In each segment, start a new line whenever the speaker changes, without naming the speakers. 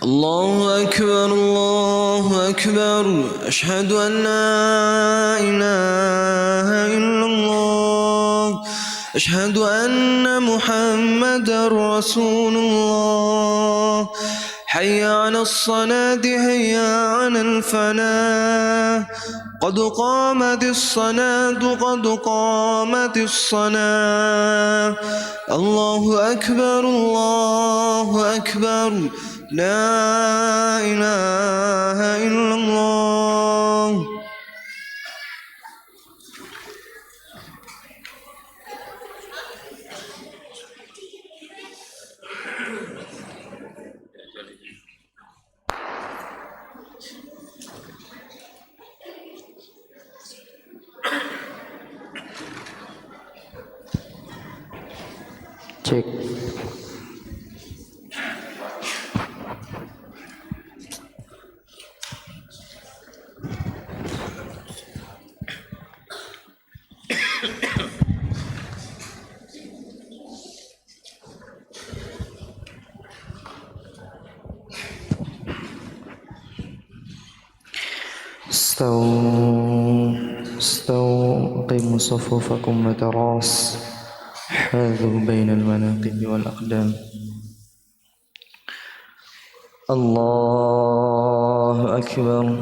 الله أكبر الله أكبر أشهد أن لا إله إلا الله أشهد أن محمدا رسول الله حي على الصلاة هيا على الفلاح قد قامت الصلاة قد قامت الصلاة الله أكبر الله أكبر لا إله إلا الله.
Cek. استووا أقيموا صفوفكم وتراص حاذوا بين المناقب والأقدام. الله أكبر.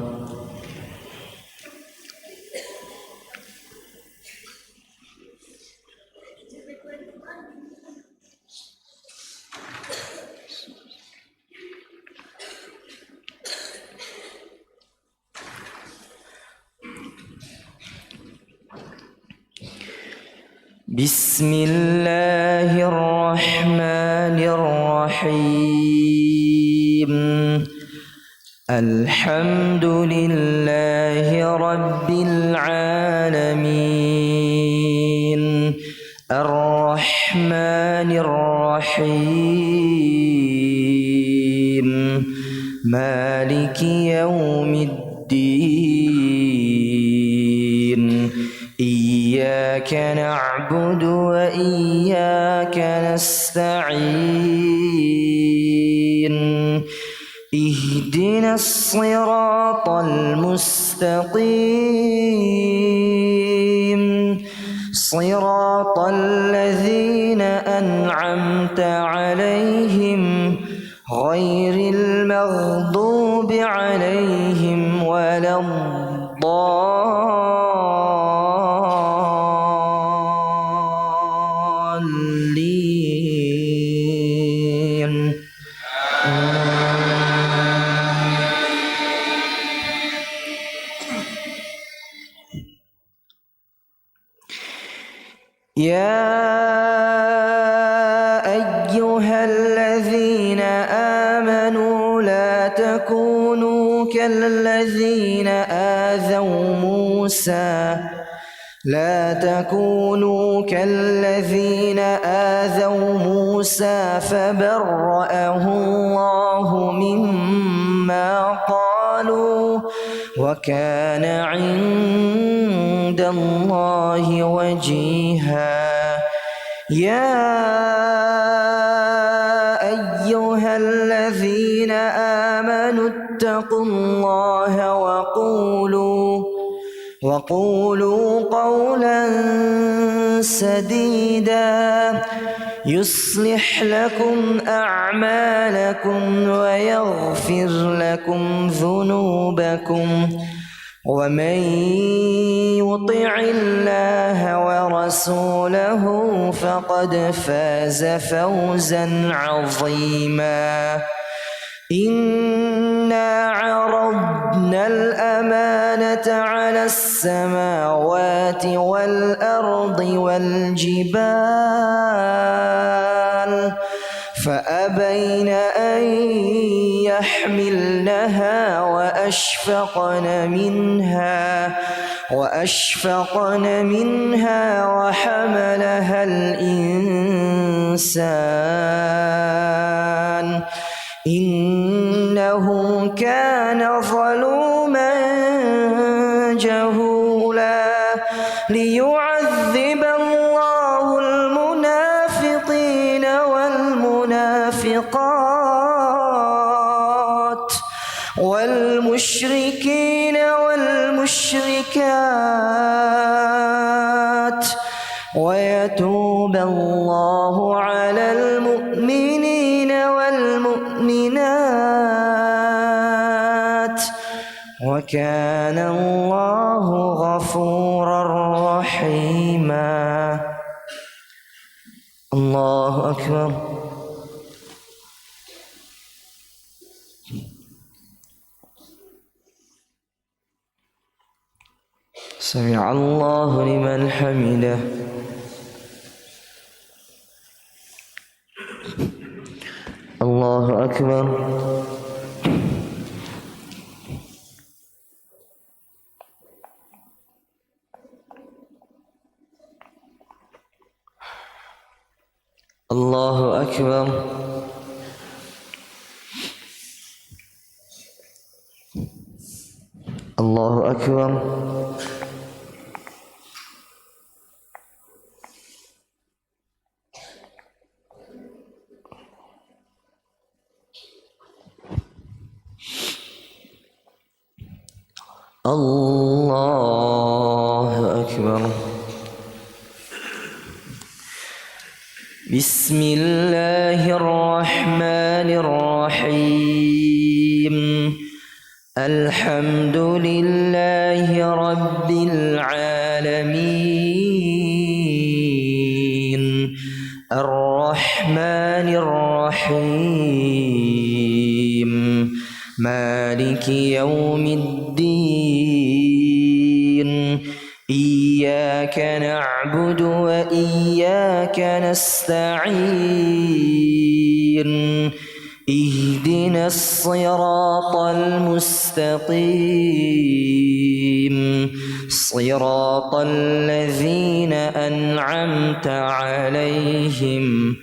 بسم الله الرحمن الرحيم. الحمد لله رب العالمين الرحمن الرحيم مالك يوم الدين إياك نعبد وإياك نستعين اهدنا الصراط المستقيم صراط الذين أنعمت عليهم غير المغضوب عليهم ولا الضالين. يا أيها الذين آمنوا لا تكونوا كالذين آذوا موسى فبرأه الله مما قالوا وكان عند الله وجيها. يا أيها الذين آمنوا اتقوا الله وقولوا قولا سديدا يصلح لكم أعمالكم ويغفر لكم ذنوبكم ومن يطع الله ورسوله فقد فاز فوزا عظيما. إنا عرضنا الأمانة على السماوات والأرض والجبال فأبين أن يحملنها وأشفقن منها وحملها الإنسان إنه كان ظلوما جهولا. ليعذب الله المنافقين والمنافقات المشركين والمشركات ويتوب الله على المؤمنين والمؤمنات وكان الله غفورا رحيما. الله أكبر. سمع الله لمن حمده. الله أكبر. الله أكبر. الله أكبر. الله أكبر. بسم الله الرحمن الرحيم. الحمد لله رب العالمين الرحمن الرحيم مالك يوم الدين إياك نعبد وإياك نستعين اهدنا الصراط المستقيم صراط الذين أنعمت عليهم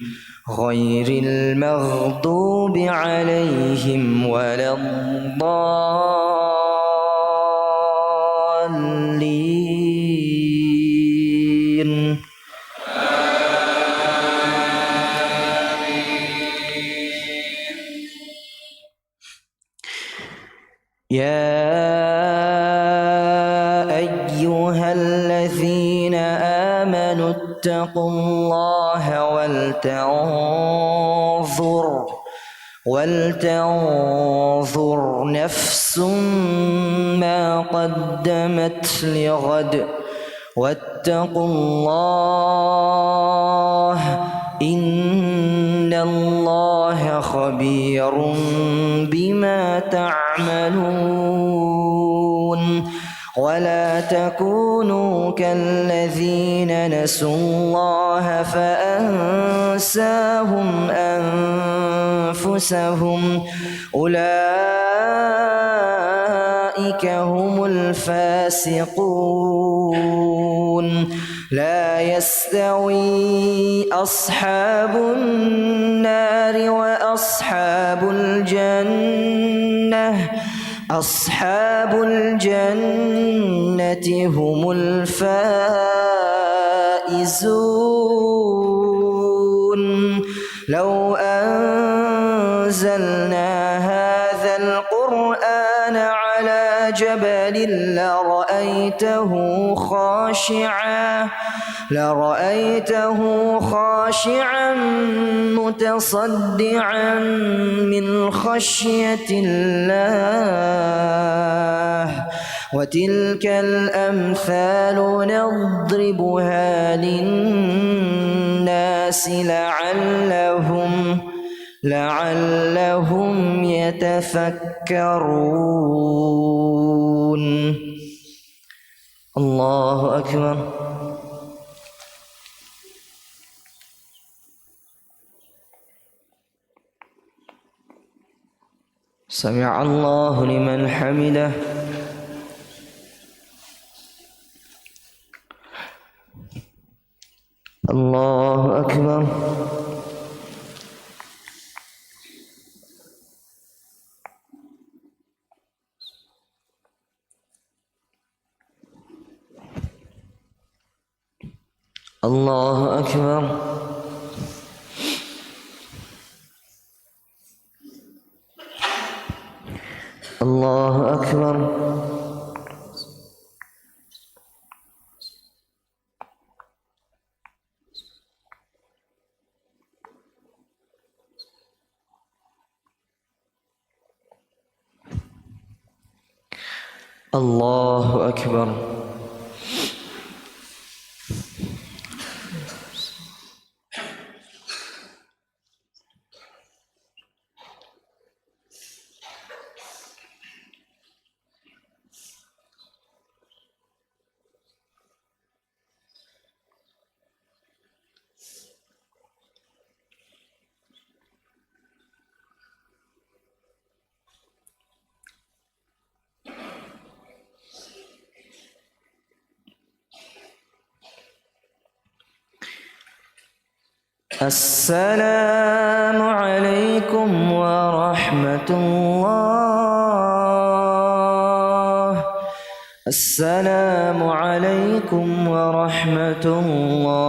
غير المغضوب عليهم ولا الضالين. يا أيها الذين آمنوا اتقوا الله ولتنظر نفس ما قدمت لغد واتقوا الله إن الله خبير بما تعملون. ولا تكونوا كالذين نسوا الله فأنساهم أنفسهم أولئك هم الفاسقون. لا يستوي أصحاب النار وأصحاب الجنة أصحاب الجنة هم الفائزون. لو أنزلنا هذا القرآن على جبل لرأيته خاشعا متصدعا من خشية الله. وتلك الأمثال نضربها للناس لعلهم يتفكرون. الله أكبر. سمع الله لمن حمده. الله أكبر. الله أكبر. الله أكبر. الله أكبر. السلام عليكم ورحمة الله. السلام عليكم ورحمة الله.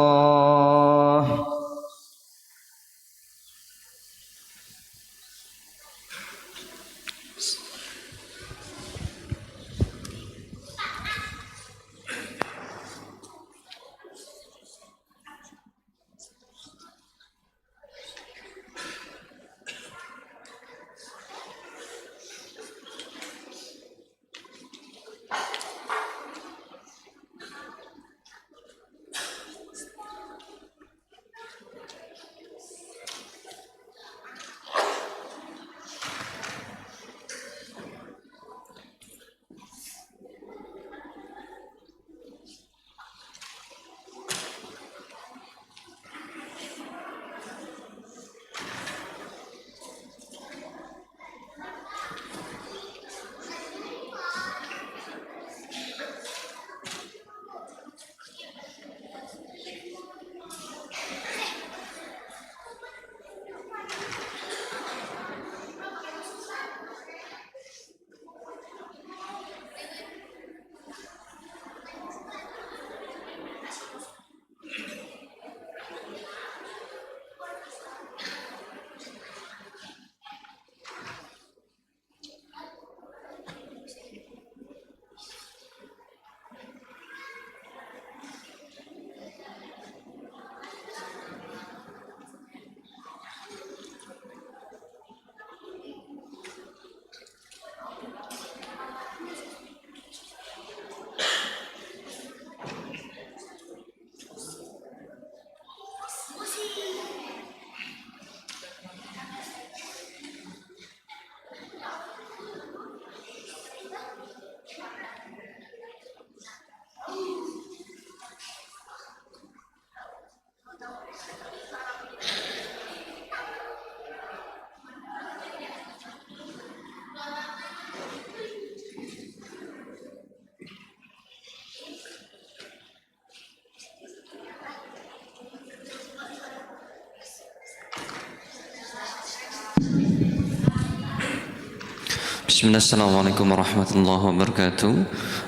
Bismillah, assalamualaikum warahmatullahi wabarakatuh.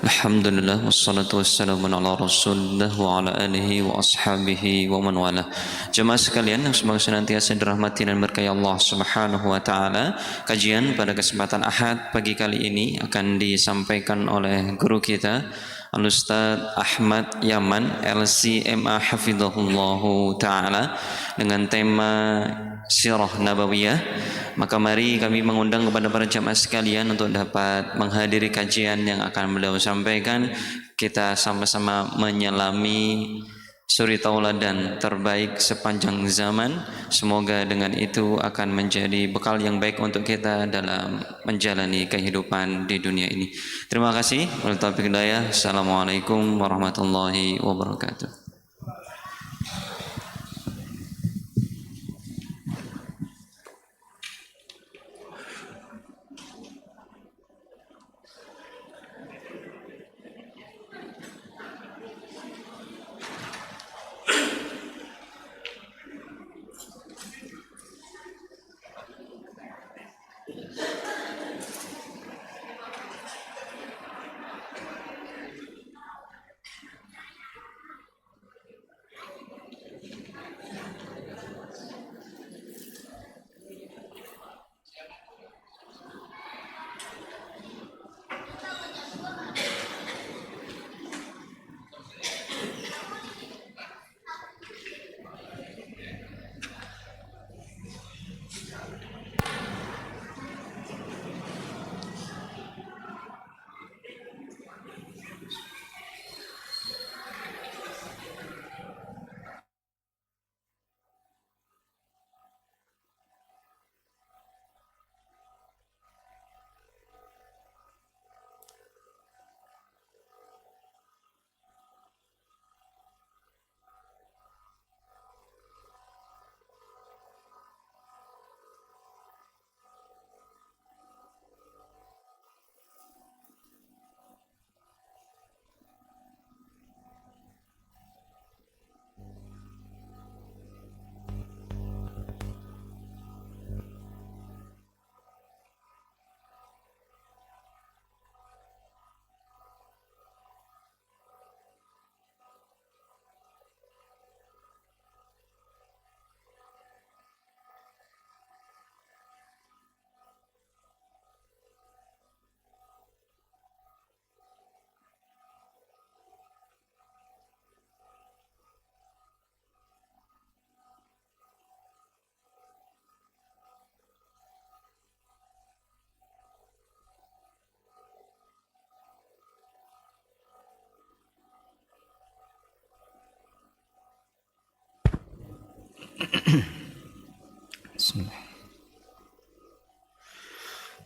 Alhamdulillah, wassalatu wassalamu ala rasulillah wa ala alihi wa ashabihi wa man wala. Jemaah sekalian yang semoga senantiasa dirahmati dan berkahi Allah subhanahu wa ta'ala, kajian pada kesempatan Ahad pagi kali ini akan disampaikan oleh guru kita Al-Ustaz Ahmad Yaman LCMA hafidhahullahu ta'ala dengan tema Sirah Nabawiyah. Maka mari kami mengundang kepada para jamaah sekalian untuk dapat menghadiri kajian yang akan beliau sampaikan. Kita sama-sama menyelami suri tauladan terbaik sepanjang zaman. Semoga dengan itu akan menjadi bekal yang baik untuk kita dalam menjalani kehidupan di dunia ini. Terima kasih. Wabillahi taufiq wal hidayah. Assalamualaikum warahmatullahi wabarakatuh.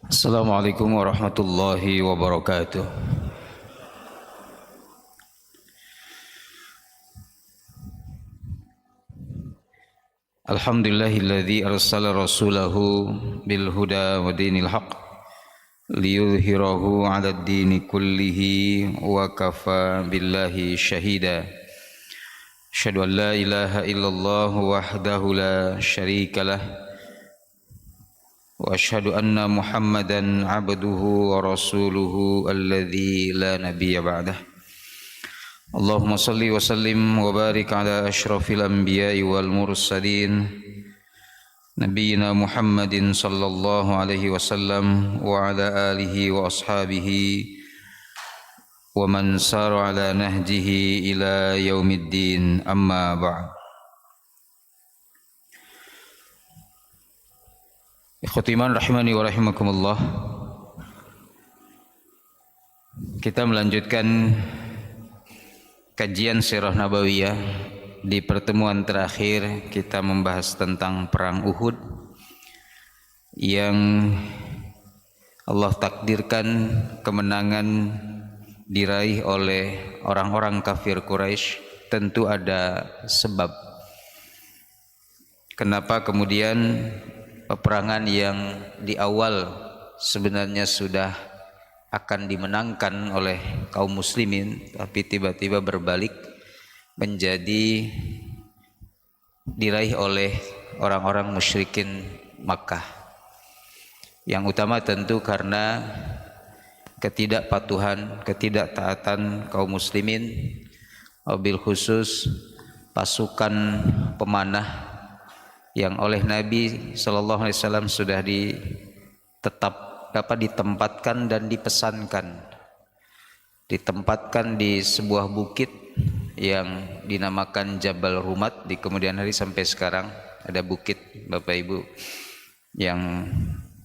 Assalamualaikum warahmatullahi wabarakatuh. Alhamdulillahilladzi arsala rasulahu bil huda wa dinil haqq liyudhhirahu 'alad dini kullihi wa kafa billahi syahida. Asyhadu an la ilaha illallah wahdahu la syarikalah wa asyhadu anna Muhammadan 'abduhu wa rasuluhu alladzi la nabiyya ba'dah. Allahumma salli wa sallim wa barik ala asyrafil anbiya'i wal mursalin nabiyyina Muhammadin sallallahu alaihi wasallam wa ala alihi wa ashabihi wa man sara ala nahjihi ila yaumiddin, amma ba'd. Ikhwatiman rahimani wa rahimakumullah. Kita melanjutkan kajian Sirah Nabawiyah. Di pertemuan terakhir kita membahas tentang perang Uhud yang Allah takdirkan kemenangan diraih oleh orang-orang kafir Quraisy. Tentu ada sebab kenapa kemudian peperangan yang di awal sebenarnya sudah akan dimenangkan oleh kaum muslimin, tapi tiba-tiba berbalik menjadi diraih oleh orang-orang musyrikin Makkah. Yang utama tentu karena ketidakpatuhan, ketidaktaatan kaum muslimin, wabil khusus pasukan pemanah yang oleh Nabi sallallahu alaihi wasallam sudah ditempatkan dan ditempatkan di sebuah bukit yang dinamakan Jabal Rumat. Di kemudian hari sampai sekarang ada bukit, Bapak Ibu yang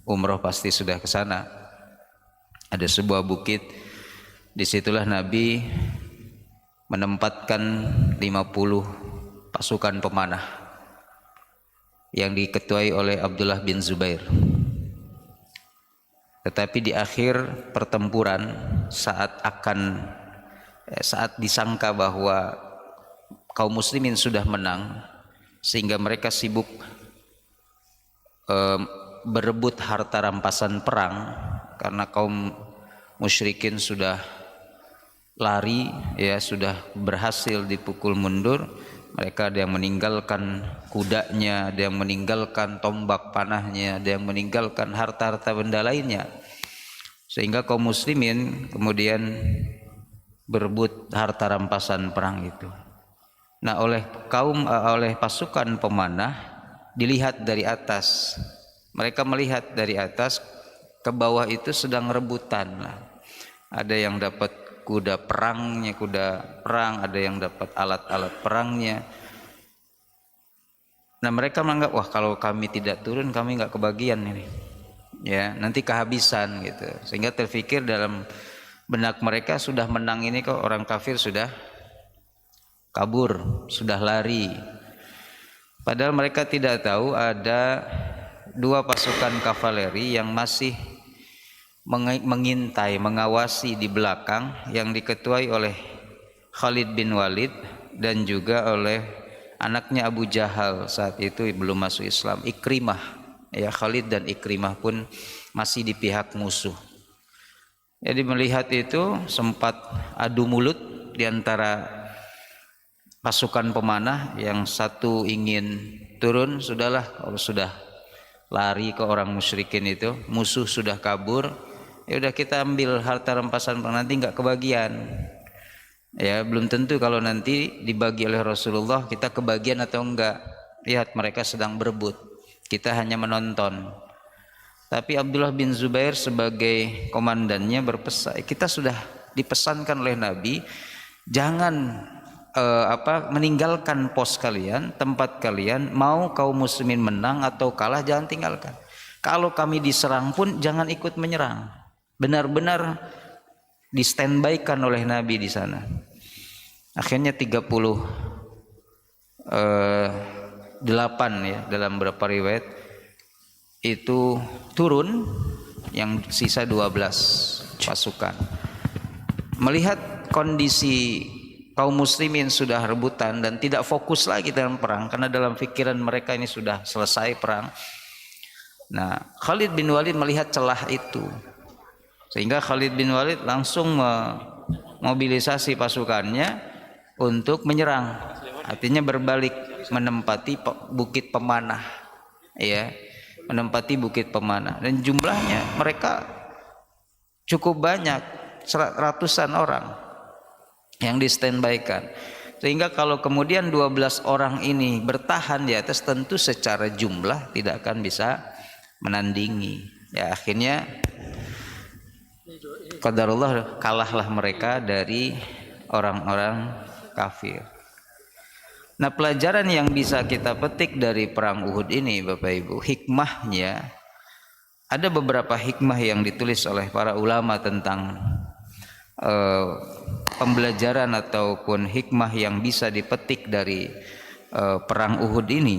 umroh pasti sudah ke sana. Ada sebuah bukit, disitulah Nabi menempatkan 50 pasukan pemanah yang diketuai oleh Abdullah bin Zubair. Tetapi di akhir pertempuran saat disangka bahwa kaum muslimin sudah menang, sehingga mereka sibuk berebut harta rampasan perang karena kaum musyrikin sudah lari, ya, sudah berhasil dipukul mundur. Mereka ada yang meninggalkan kudanya, ada yang meninggalkan tombak panahnya, ada yang meninggalkan harta-harta benda lainnya, sehingga kaum muslimin kemudian berebut harta rampasan perang itu. Nah, oleh pasukan pemanah dilihat dari atas, mereka melihat dari atas ke bawah itu sedang rebutan. Ada yang dapat kuda perang, ada yang dapat alat-alat perangnya. Nah, mereka menganggap, wah, kalau kami tidak turun kami nggak kebagian ini, ya, nanti kehabisan gitu. Sehingga terfikir dalam benak mereka, sudah menang ini kok orang kafir sudah kabur, sudah lari. Padahal mereka tidak tahu ada 2 pasukan kavaleri yang masih mengintai, mengawasi di belakang, yang diketuai oleh Khalid bin Walid dan juga oleh anaknya Abu Jahal, saat itu belum masuk Islam, Ikrimah. Ya, Khalid dan Ikrimah pun masih di pihak musuh. Jadi melihat itu sempat adu mulut di antara pasukan pemanah. Yang satu ingin turun, sudahlah, kalau sudah lari ke orang musyrikin itu, musuh sudah kabur, ya udah kita ambil harta rampasan perang, nanti nggak kebagian. Ya, belum tentu kalau nanti dibagi oleh Rasulullah kita kebagian atau enggak. Lihat, mereka sedang berebut, kita hanya menonton. Tapi Abdullah bin Zubair sebagai komandannya berpesan, kita sudah dipesankan oleh Nabi, jangan meninggalkan pos kalian, tempat kalian, mau kaum muslimin menang atau kalah jangan tinggalkan. Kalau kami diserang pun jangan ikut menyerang. Benar-benar di standby-kan oleh Nabi di sana. Akhirnya 38 ya dalam beberapa riwayat itu turun yang sisa 12 pasukan. Melihat kondisi kaum muslimin sudah rebutan dan tidak fokus lagi dalam perang karena dalam pikiran mereka ini sudah selesai perang. Nah, Khalid bin Walid melihat celah itu, sehingga Khalid bin Walid langsung memobilisasi pasukannya untuk menyerang, artinya berbalik menempati bukit pemanah, ya, menempati bukit pemanah, dan jumlahnya mereka cukup banyak, ratusan orang yang di standby-kan, sehingga kalau kemudian 12 orang ini bertahan di atas, tentu secara jumlah tidak akan bisa menandingi. Ya, akhirnya qadarullah kalahlah mereka dari orang-orang kafir. Nah, pelajaran yang bisa kita petik dari perang Uhud ini Bapak Ibu, hikmahnya ada beberapa hikmah yang ditulis oleh para ulama tentang pembelajaran ataupun hikmah yang bisa dipetik dari perang Uhud ini.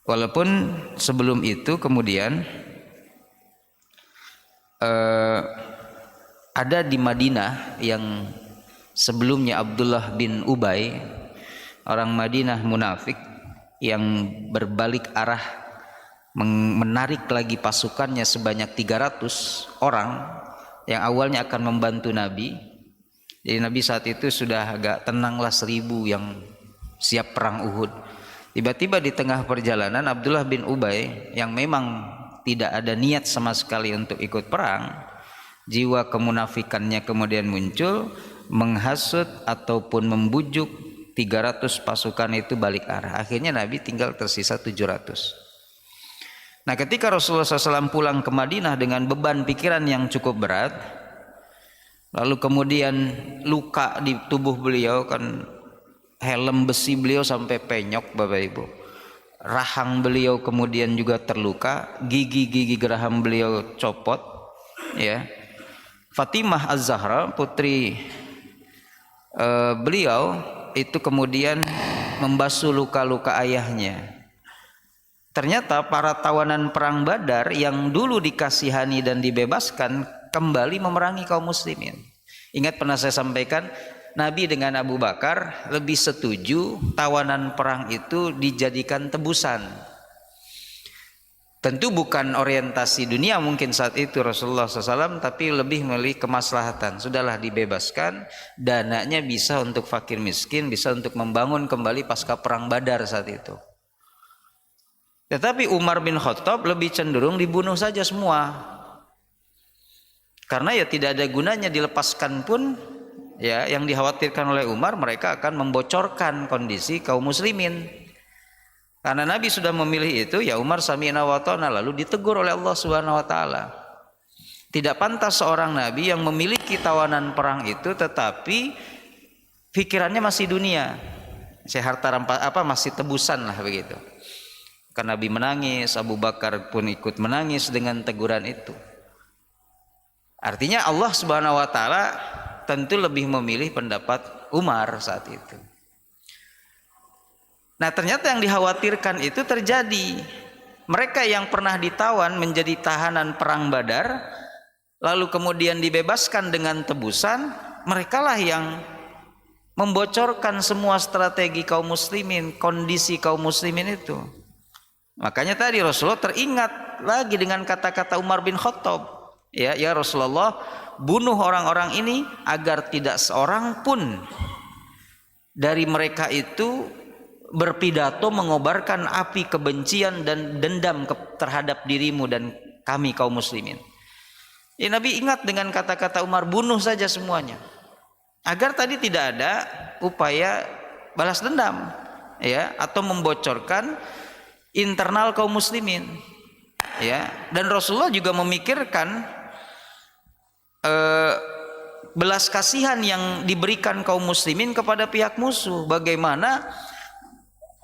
Walaupun sebelum itu kemudian ada di Madinah yang sebelumnya Abdullah bin Ubay, orang Madinah munafik yang berbalik arah menarik lagi pasukannya sebanyak 300 orang yang awalnya akan membantu Nabi. Jadi Nabi saat itu sudah agak tenanglah 1000 yang siap perang Uhud. Tiba-tiba di tengah perjalanan Abdullah bin Ubay yang memang tidak ada niat sama sekali untuk ikut perang, jiwa kemunafikannya kemudian muncul, menghasut ataupun membujuk 300 pasukan itu balik arah. Akhirnya Nabi tinggal tersisa 700. Nah, ketika Rasulullah SAW pulang ke Madinah dengan beban pikiran yang cukup berat, lalu kemudian luka di tubuh beliau, kan helm besi beliau sampai penyok Bapak Ibu, rahang beliau kemudian juga terluka, gigi-gigi geraham beliau copot, ya. Fatimah Az-Zahra, putri beliau itu kemudian membasuh luka-luka ayahnya. Ternyata para tawanan perang Badar yang dulu dikasihani dan dibebaskan kembali memerangi kaum muslimin. Ingat pernah saya sampaikan, Nabi dengan Abu Bakar lebih setuju tawanan perang itu dijadikan tebusan. Tentu bukan orientasi dunia mungkin saat itu Rasulullah SAW, tapi lebih memilih kemaslahatan. Sudahlah dibebaskan, dananya bisa untuk fakir miskin, bisa untuk membangun kembali pasca perang Badar saat itu. Tetapi Umar bin Khattab lebih cenderung dibunuh saja semua, karena ya tidak ada gunanya dilepaskan pun. Ya, yang dikhawatirkan oleh Umar, mereka akan membocorkan kondisi kaum muslimin. Karena Nabi sudah memilih itu, ya Umar sami'na wa ta'na, lalu ditegur oleh Allah Subhanahu wa taala. Tidak pantas seorang nabi yang memiliki tawanan perang itu tetapi pikirannya masih dunia. Harta masih tebusan lah begitu. Karena Nabi menangis, Abu Bakar pun ikut menangis dengan teguran itu. Artinya Allah Subhanahu wa taala tentu lebih memilih pendapat Umar saat itu. Nah, ternyata yang dikhawatirkan itu terjadi. Mereka yang pernah ditawan menjadi tahanan perang Badar, lalu kemudian dibebaskan dengan tebusan, merekalah yang membocorkan semua strategi kaum muslimin, kondisi kaum muslimin itu. Makanya tadi Rasulullah teringat lagi dengan kata-kata Umar bin Khattab, ya Rasulullah, bunuh orang-orang ini agar tidak seorang pun dari mereka itu berpidato mengobarkan api kebencian dan dendam terhadap dirimu dan kami kaum muslimin. Ya, Nabi ingat dengan kata-kata Umar, bunuh saja semuanya, agar tadi tidak ada upaya balas dendam, ya, atau membocorkan internal kaum muslimin, ya. Dan Rasulullah juga memikirkan belas kasihan yang diberikan kaum muslimin kepada pihak musuh. Bagaimana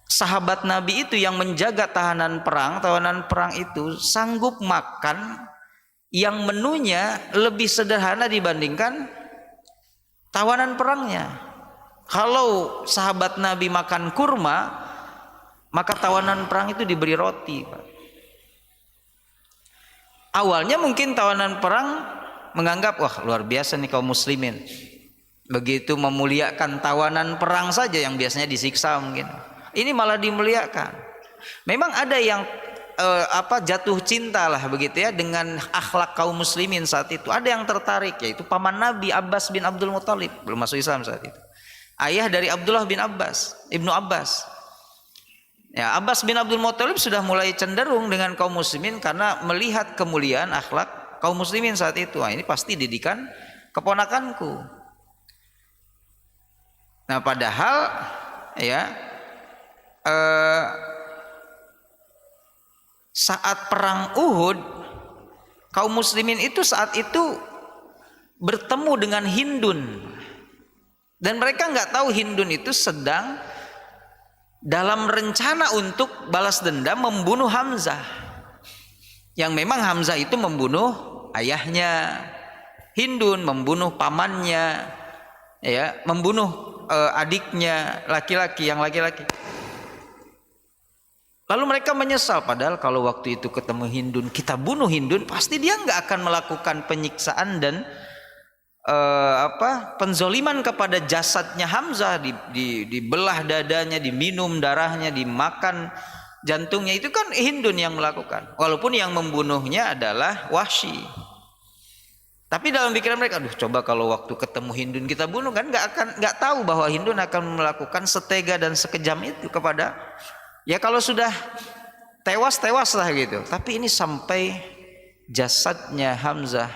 sahabat Nabi itu yang menjaga tahanan perang itu sanggup makan yang menunya lebih sederhana dibandingkan tawanan perangnya. Kalau sahabat Nabi makan kurma, maka tawanan perang itu diberi roti, Pak. Awalnya mungkin tawanan perang menganggap wah luar biasa nih kaum muslimin, begitu memuliakan tawanan perang saja yang biasanya disiksa mungkin. Ini malah dimuliakan. Memang ada yang jatuh cinta lah begitu ya dengan akhlak kaum muslimin saat itu. Ada yang tertarik, yaitu paman Nabi Abbas bin Abdul Muthalib, belum masuk Islam saat itu. Ayah dari Abdullah bin Abbas, Ibnu Abbas. Ya, Abbas bin Abdul Muthalib sudah mulai cenderung dengan kaum muslimin karena melihat kemuliaan akhlak kaum muslimin saat itu. Nah, ini pasti didikan keponakanku. Nah, padahal ya saat perang Uhud, kaum muslimin itu saat itu bertemu dengan Hindun, dan mereka nggak tahu Hindun itu sedang dalam rencana untuk balas dendam membunuh Hamzah, yang memang Hamzah itu membunuh ayahnya, Hindun membunuh pamannya, ya, membunuh adiknya laki-laki, yang laki-laki. Lalu mereka menyesal, padahal kalau waktu itu ketemu Hindun, kita bunuh Hindun, pasti dia nggak akan melakukan penyiksaan dan penzoliman kepada jasadnya Hamzah, dibelah dadanya, diminum darahnya, dimakan jantungnya. Itu kan Hindun yang melakukan, walaupun yang membunuhnya adalah Wahsy. Tapi dalam pikiran mereka, aduh, coba kalau waktu ketemu Hindun kita bunuh, kan nggak tahu bahwa Hindun akan melakukan setega dan sekejam itu kepada. Ya kalau sudah tewas lah gitu. Tapi ini sampai jasadnya Hamzah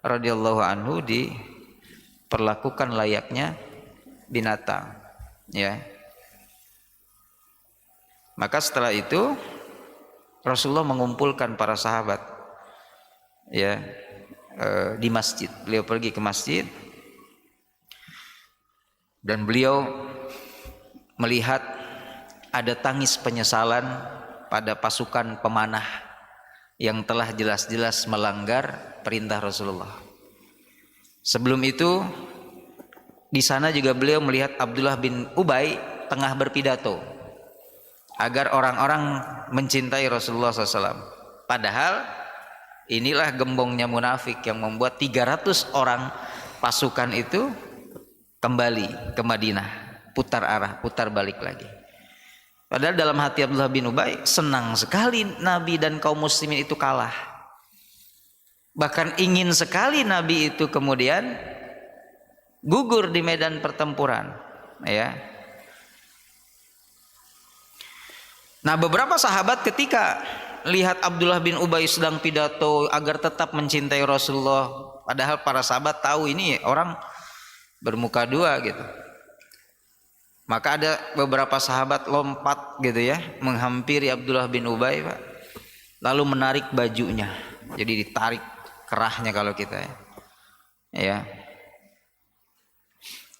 radhiyallahu anhu diperlakukan layaknya binatang, ya. Maka setelah itu Rasulullah mengumpulkan para sahabat, ya, di masjid. Beliau pergi ke masjid dan beliau melihat ada tangis penyesalan pada pasukan pemanah yang telah jelas-jelas melanggar perintah Rasulullah. Sebelum itu di sana juga beliau melihat Abdullah bin Ubay tengah berpidato agar orang-orang mencintai Rasulullah SAW. Padahal inilah gembongnya munafik yang membuat 300 orang pasukan itu kembali ke Madinah, putar arah, putar balik lagi. Padahal dalam hati Abdullah bin Ubay senang sekali Nabi dan kaum muslimin itu kalah. Bahkan ingin sekali Nabi itu kemudian gugur di medan pertempuran, ya. Nah, beberapa sahabat ketika lihat Abdullah bin Ubay sedang pidato agar tetap mencintai Rasulullah, padahal para sahabat tahu ini orang bermuka dua gitu. Maka ada beberapa sahabat lompat gitu ya, menghampiri Abdullah bin Ubay, Pak. Lalu menarik bajunya. Jadi ditarik kerahnya kalau kita ya. Ya.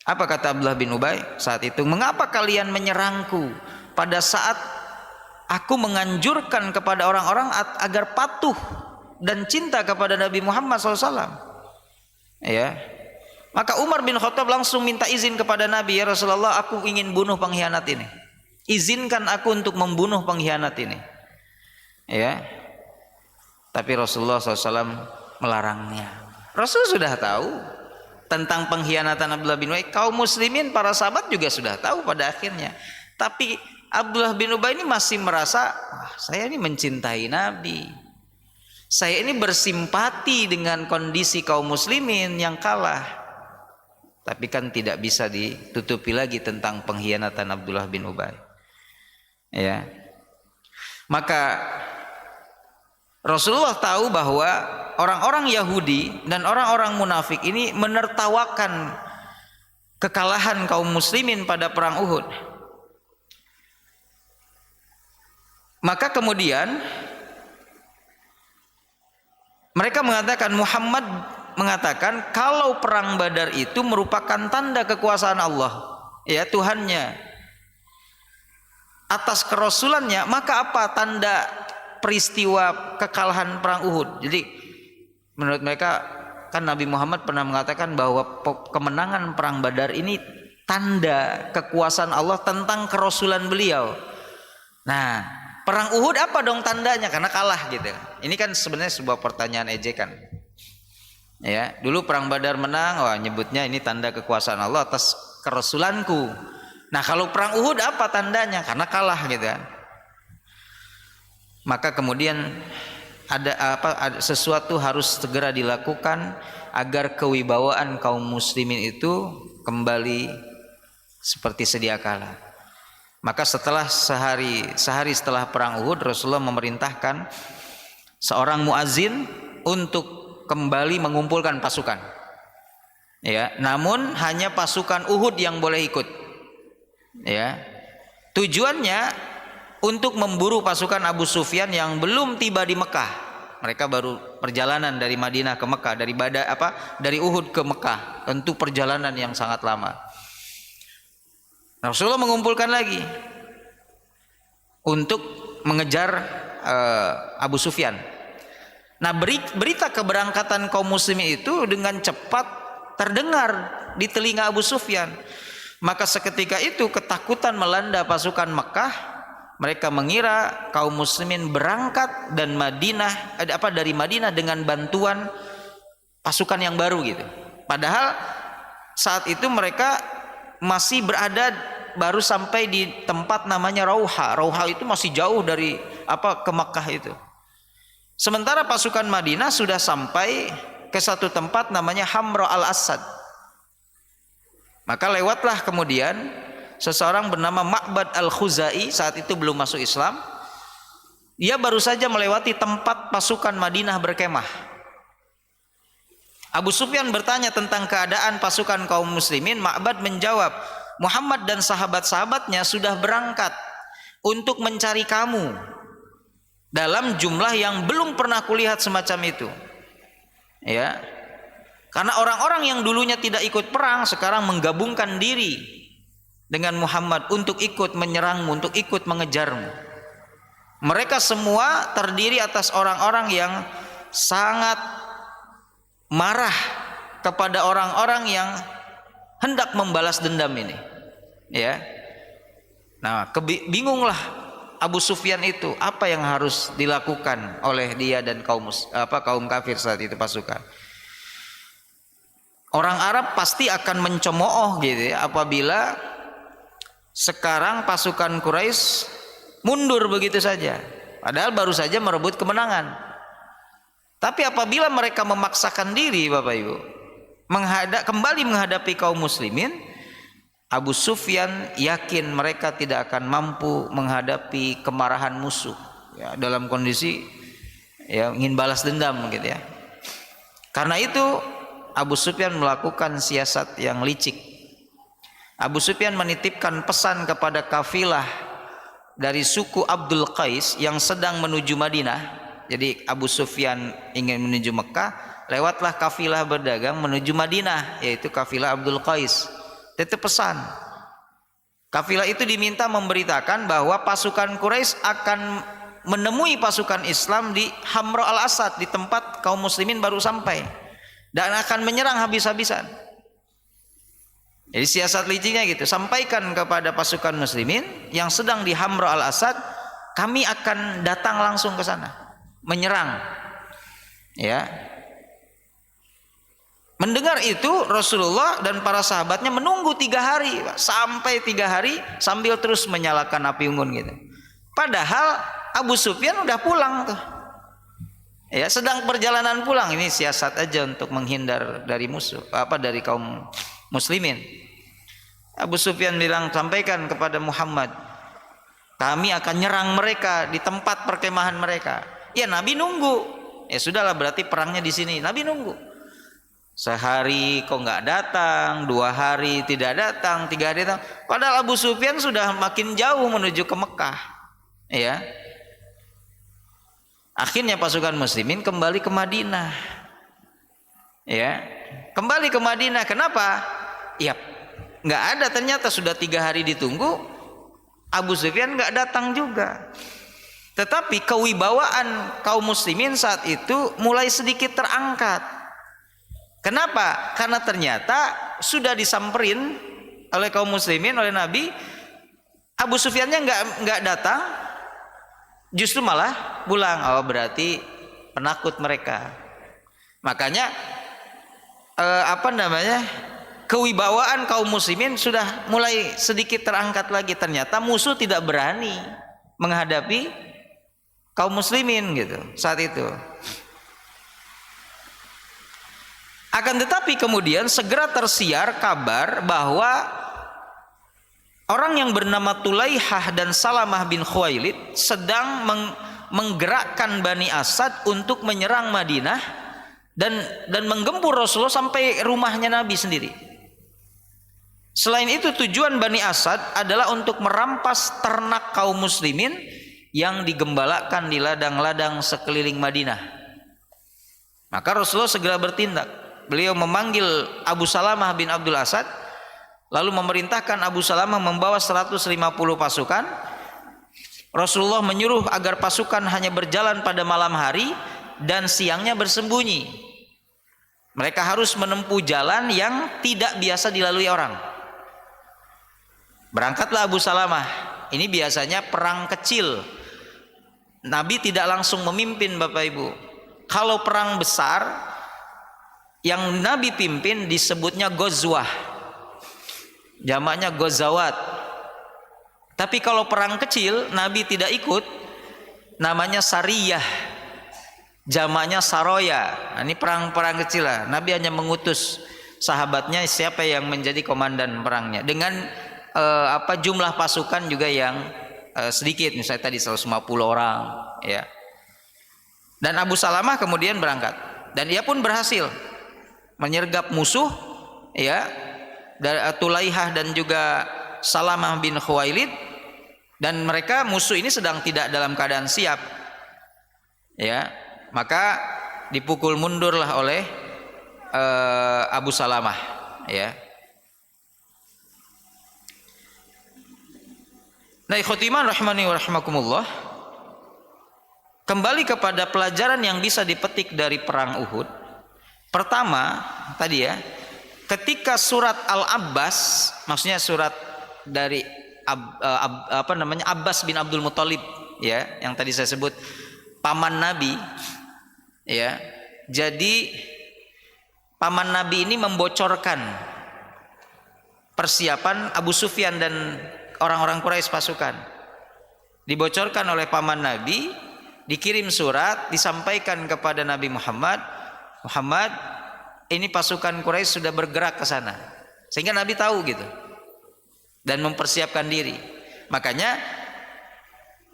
Apa kata Abdullah bin Ubay saat itu? Mengapa kalian menyerangku pada saat aku menganjurkan kepada orang-orang agar patuh dan cinta kepada Nabi Muhammad SAW? Ya. Maka Umar bin Khattab langsung minta izin kepada Nabi, ya Rasulullah, aku ingin bunuh pengkhianat ini. Izinkan aku untuk membunuh pengkhianat ini. Ya. Tapi Rasulullah SAW melarangnya. Rasul sudah tahu tentang pengkhianatan Abdullah bin Ubay. Kaum muslimin, para sahabat juga sudah tahu pada akhirnya. Tapi Abdullah bin Ubay ini masih merasa, wah, saya ini mencintai Nabi. Saya ini bersimpati dengan kondisi kaum muslimin yang kalah. Tapi kan tidak bisa ditutupi lagi tentang pengkhianatan Abdullah bin Ubay. Ya. Maka Rasulullah tahu bahwa orang-orang Yahudi dan orang-orang munafik ini menertawakan kekalahan kaum muslimin pada perang Uhud. Maka kemudian mereka mengatakan, Muhammad mengatakan kalau perang Badar itu merupakan tanda kekuasaan Allah, ya, Tuhannya atas kerasulannya, maka apa tanda peristiwa kekalahan perang Uhud? Jadi menurut mereka kan Nabi Muhammad pernah mengatakan bahwa kemenangan perang Badar ini tanda kekuasaan Allah tentang kerasulan beliau. Nah, perang Uhud apa dong tandanya? Karena kalah gitu. Ini kan sebenarnya sebuah pertanyaan ejekan. Ya, dulu perang Badar menang, wah nyebutnya ini tanda kekuasaan Allah atas kerasulanku. Nah, kalau perang Uhud apa tandanya? Karena kalah gitu kan. Maka kemudian ada sesuatu harus segera dilakukan agar kewibawaan kaum muslimin itu kembali seperti sedia kala. Maka setelah sehari setelah perang Uhud, Rasulullah memerintahkan seorang muazin untuk kembali mengumpulkan pasukan. Ya, namun hanya pasukan Uhud yang boleh ikut. Ya. Tujuannya untuk memburu pasukan Abu Sufyan yang belum tiba di Mekah. Mereka baru perjalanan dari Madinah ke Mekah, dari Uhud ke Mekah. Tentu perjalanan yang sangat lama. Rasulullah mengumpulkan lagi untuk mengejar Abu Sufyan. Nah, berita keberangkatan kaum muslimin itu dengan cepat terdengar di telinga Abu Sufyan. Maka seketika itu ketakutan melanda pasukan Mekah. Mereka mengira kaum muslimin berangkat dan dari Madinah dengan bantuan pasukan yang baru gitu. Padahal saat itu mereka masih baru sampai di tempat namanya Rauha. Rauha itu masih jauh dari ke Mekah itu. Sementara pasukan Madinah sudah sampai ke satu tempat namanya Hamra al-Asad. Maka lewatlah kemudian seseorang bernama Ma'bad al-Khuzai, saat itu belum masuk Islam. Dia baru saja melewati tempat pasukan Madinah berkemah. Abu Sufyan bertanya tentang keadaan pasukan kaum muslimin. Ma'bad menjawab, Muhammad dan sahabat-sahabatnya sudah berangkat untuk mencari kamu dalam jumlah yang belum pernah kulihat semacam itu. Ya. Karena orang-orang yang dulunya tidak ikut perang sekarang menggabungkan diri dengan Muhammad untuk ikut menyerangmu, untuk ikut mengejarmu. Mereka semua terdiri atas orang-orang yang sangat marah kepada orang-orang yang hendak membalas dendam ini. Ya. Nah, bingunglah Abu Sufyan itu, apa yang harus dilakukan oleh dia dan kaum kafir saat itu pasukan. Orang Arab pasti akan mencemooh gitu ya, apabila sekarang pasukan Quraisy mundur begitu saja, padahal baru saja merebut kemenangan. Tapi apabila mereka memaksakan diri, Bapak Ibu, kembali menghadapi kaum muslimin, Abu Sufyan yakin mereka tidak akan mampu menghadapi kemarahan musuh, ya, dalam kondisi ya ingin balas dendam gitu ya. Karena itu Abu Sufyan melakukan siasat yang licik. Abu Sufyan menitipkan pesan kepada kafilah dari suku Abdul Qais yang sedang menuju Madinah. Jadi Abu Sufyan ingin menuju Mekah, lewatlah kafilah berdagang menuju Madinah, yaitu kafilah Abdul Qais. Itu pesan. Kafilah itu diminta memberitakan bahwa pasukan Quraisy akan menemui pasukan Islam di Hamra al-Asad, di tempat kaum muslimin baru sampai, dan akan menyerang habis-habisan. Jadi siasat liciknya gitu, sampaikan kepada pasukan muslimin yang sedang di Hamra al-Asad, kami akan datang langsung ke sana, menyerang. Ya. Mendengar itu Rasulullah dan para sahabatnya menunggu 3 hari, sampai 3 hari sambil terus menyalakan api unggun gitu. Padahal Abu Sufyan udah pulang tuh. Ya, sedang perjalanan pulang. Ini siasat aja untuk menghindar dari musuh, dari kaum muslimin. Abu Sufyan bilang, sampaikan kepada Muhammad, kami akan nyerang mereka di tempat perkemahan mereka. Ya, Nabi nunggu. Ya sudahlah, berarti perangnya di sini. Nabi nunggu. Sehari kok nggak datang, 2 hari tidak datang, 3 hari datang. Padahal Abu Sufyan sudah makin jauh menuju ke Mekah. Ya. Akhirnya pasukan muslimin kembali ke Madinah. Ya. Kembali ke Madinah. Kenapa? Ya, nggak ada, ternyata sudah 3 hari ditunggu, Abu Sufyan nggak datang juga. Tetapi kewibawaan kaum muslimin saat itu mulai sedikit terangkat. Kenapa? Karena ternyata sudah disamperin oleh kaum muslimin, oleh Nabi. Abu Sufyannya nggak datang, justru malah pulang. Oh, berarti penakut mereka. Makanya kewibawaan kaum muslimin sudah mulai sedikit terangkat lagi. Ternyata musuh tidak berani menghadapi kaum muslimin gitu saat itu. Akan tetapi kemudian segera tersiar kabar bahwa orang yang bernama Tulaihah dan Salamah bin Khuwailid sedang menggerakkan Bani Asad untuk menyerang Madinah dan menggempur Rasulullah sampai rumahnya Nabi sendiri. Selain itu tujuan Bani Asad adalah untuk merampas ternak kaum muslimin yang digembalakan di ladang-ladang sekeliling Madinah. Maka Rasulullah segera bertindak. Beliau memanggil Abu Salamah bin Abdul Asad, lalu memerintahkan Abu Salamah membawa 150 pasukan. Rasulullah menyuruh agar pasukan hanya berjalan pada malam hari dan siangnya bersembunyi. Mereka harus menempuh jalan yang tidak biasa dilalui orang. Berangkatlah Abu Salamah. Ini biasanya perang kecil. Nabi tidak langsung memimpin, Bapak Ibu. Kalau perang besar yang Nabi pimpin disebutnya Ghazwah, jamaknya Ghazawat. Tapi kalau perang kecil Nabi tidak ikut, namanya Sariyah, jamaknya Saroya. Nah, ini perang-perang kecil lah. Nabi hanya mengutus sahabatnya siapa yang menjadi komandan perangnya dengan jumlah pasukan juga yang sedikit, misalnya tadi 150 orang ya. Dan Abu Salamah kemudian berangkat dan dia pun berhasil menyergap musuh ya, Tulaihah dan juga Salamah bin Khuwailid, dan mereka musuh ini sedang tidak dalam keadaan siap ya. Maka dipukul mundurlah oleh Abu Salamah ya. Nah, ikhwatiman rahimani wa rahimakumullah, kembali kepada pelajaran yang bisa dipetik dari perang Uhud. Pertama tadi ya, ketika surat Al-Abbas, maksudnya surat dari Abbas bin Abdul Muthalib ya, yang tadi saya sebut paman Nabi ya. Jadi paman Nabi ini membocorkan persiapan Abu Sufyan dan orang-orang Quraisy pasukan. Dibocorkan oleh paman Nabi, dikirim surat, disampaikan kepada Nabi Muhammad, ini pasukan Quraisy sudah bergerak ke sana. Sehingga Nabi tahu gitu dan mempersiapkan diri. Makanya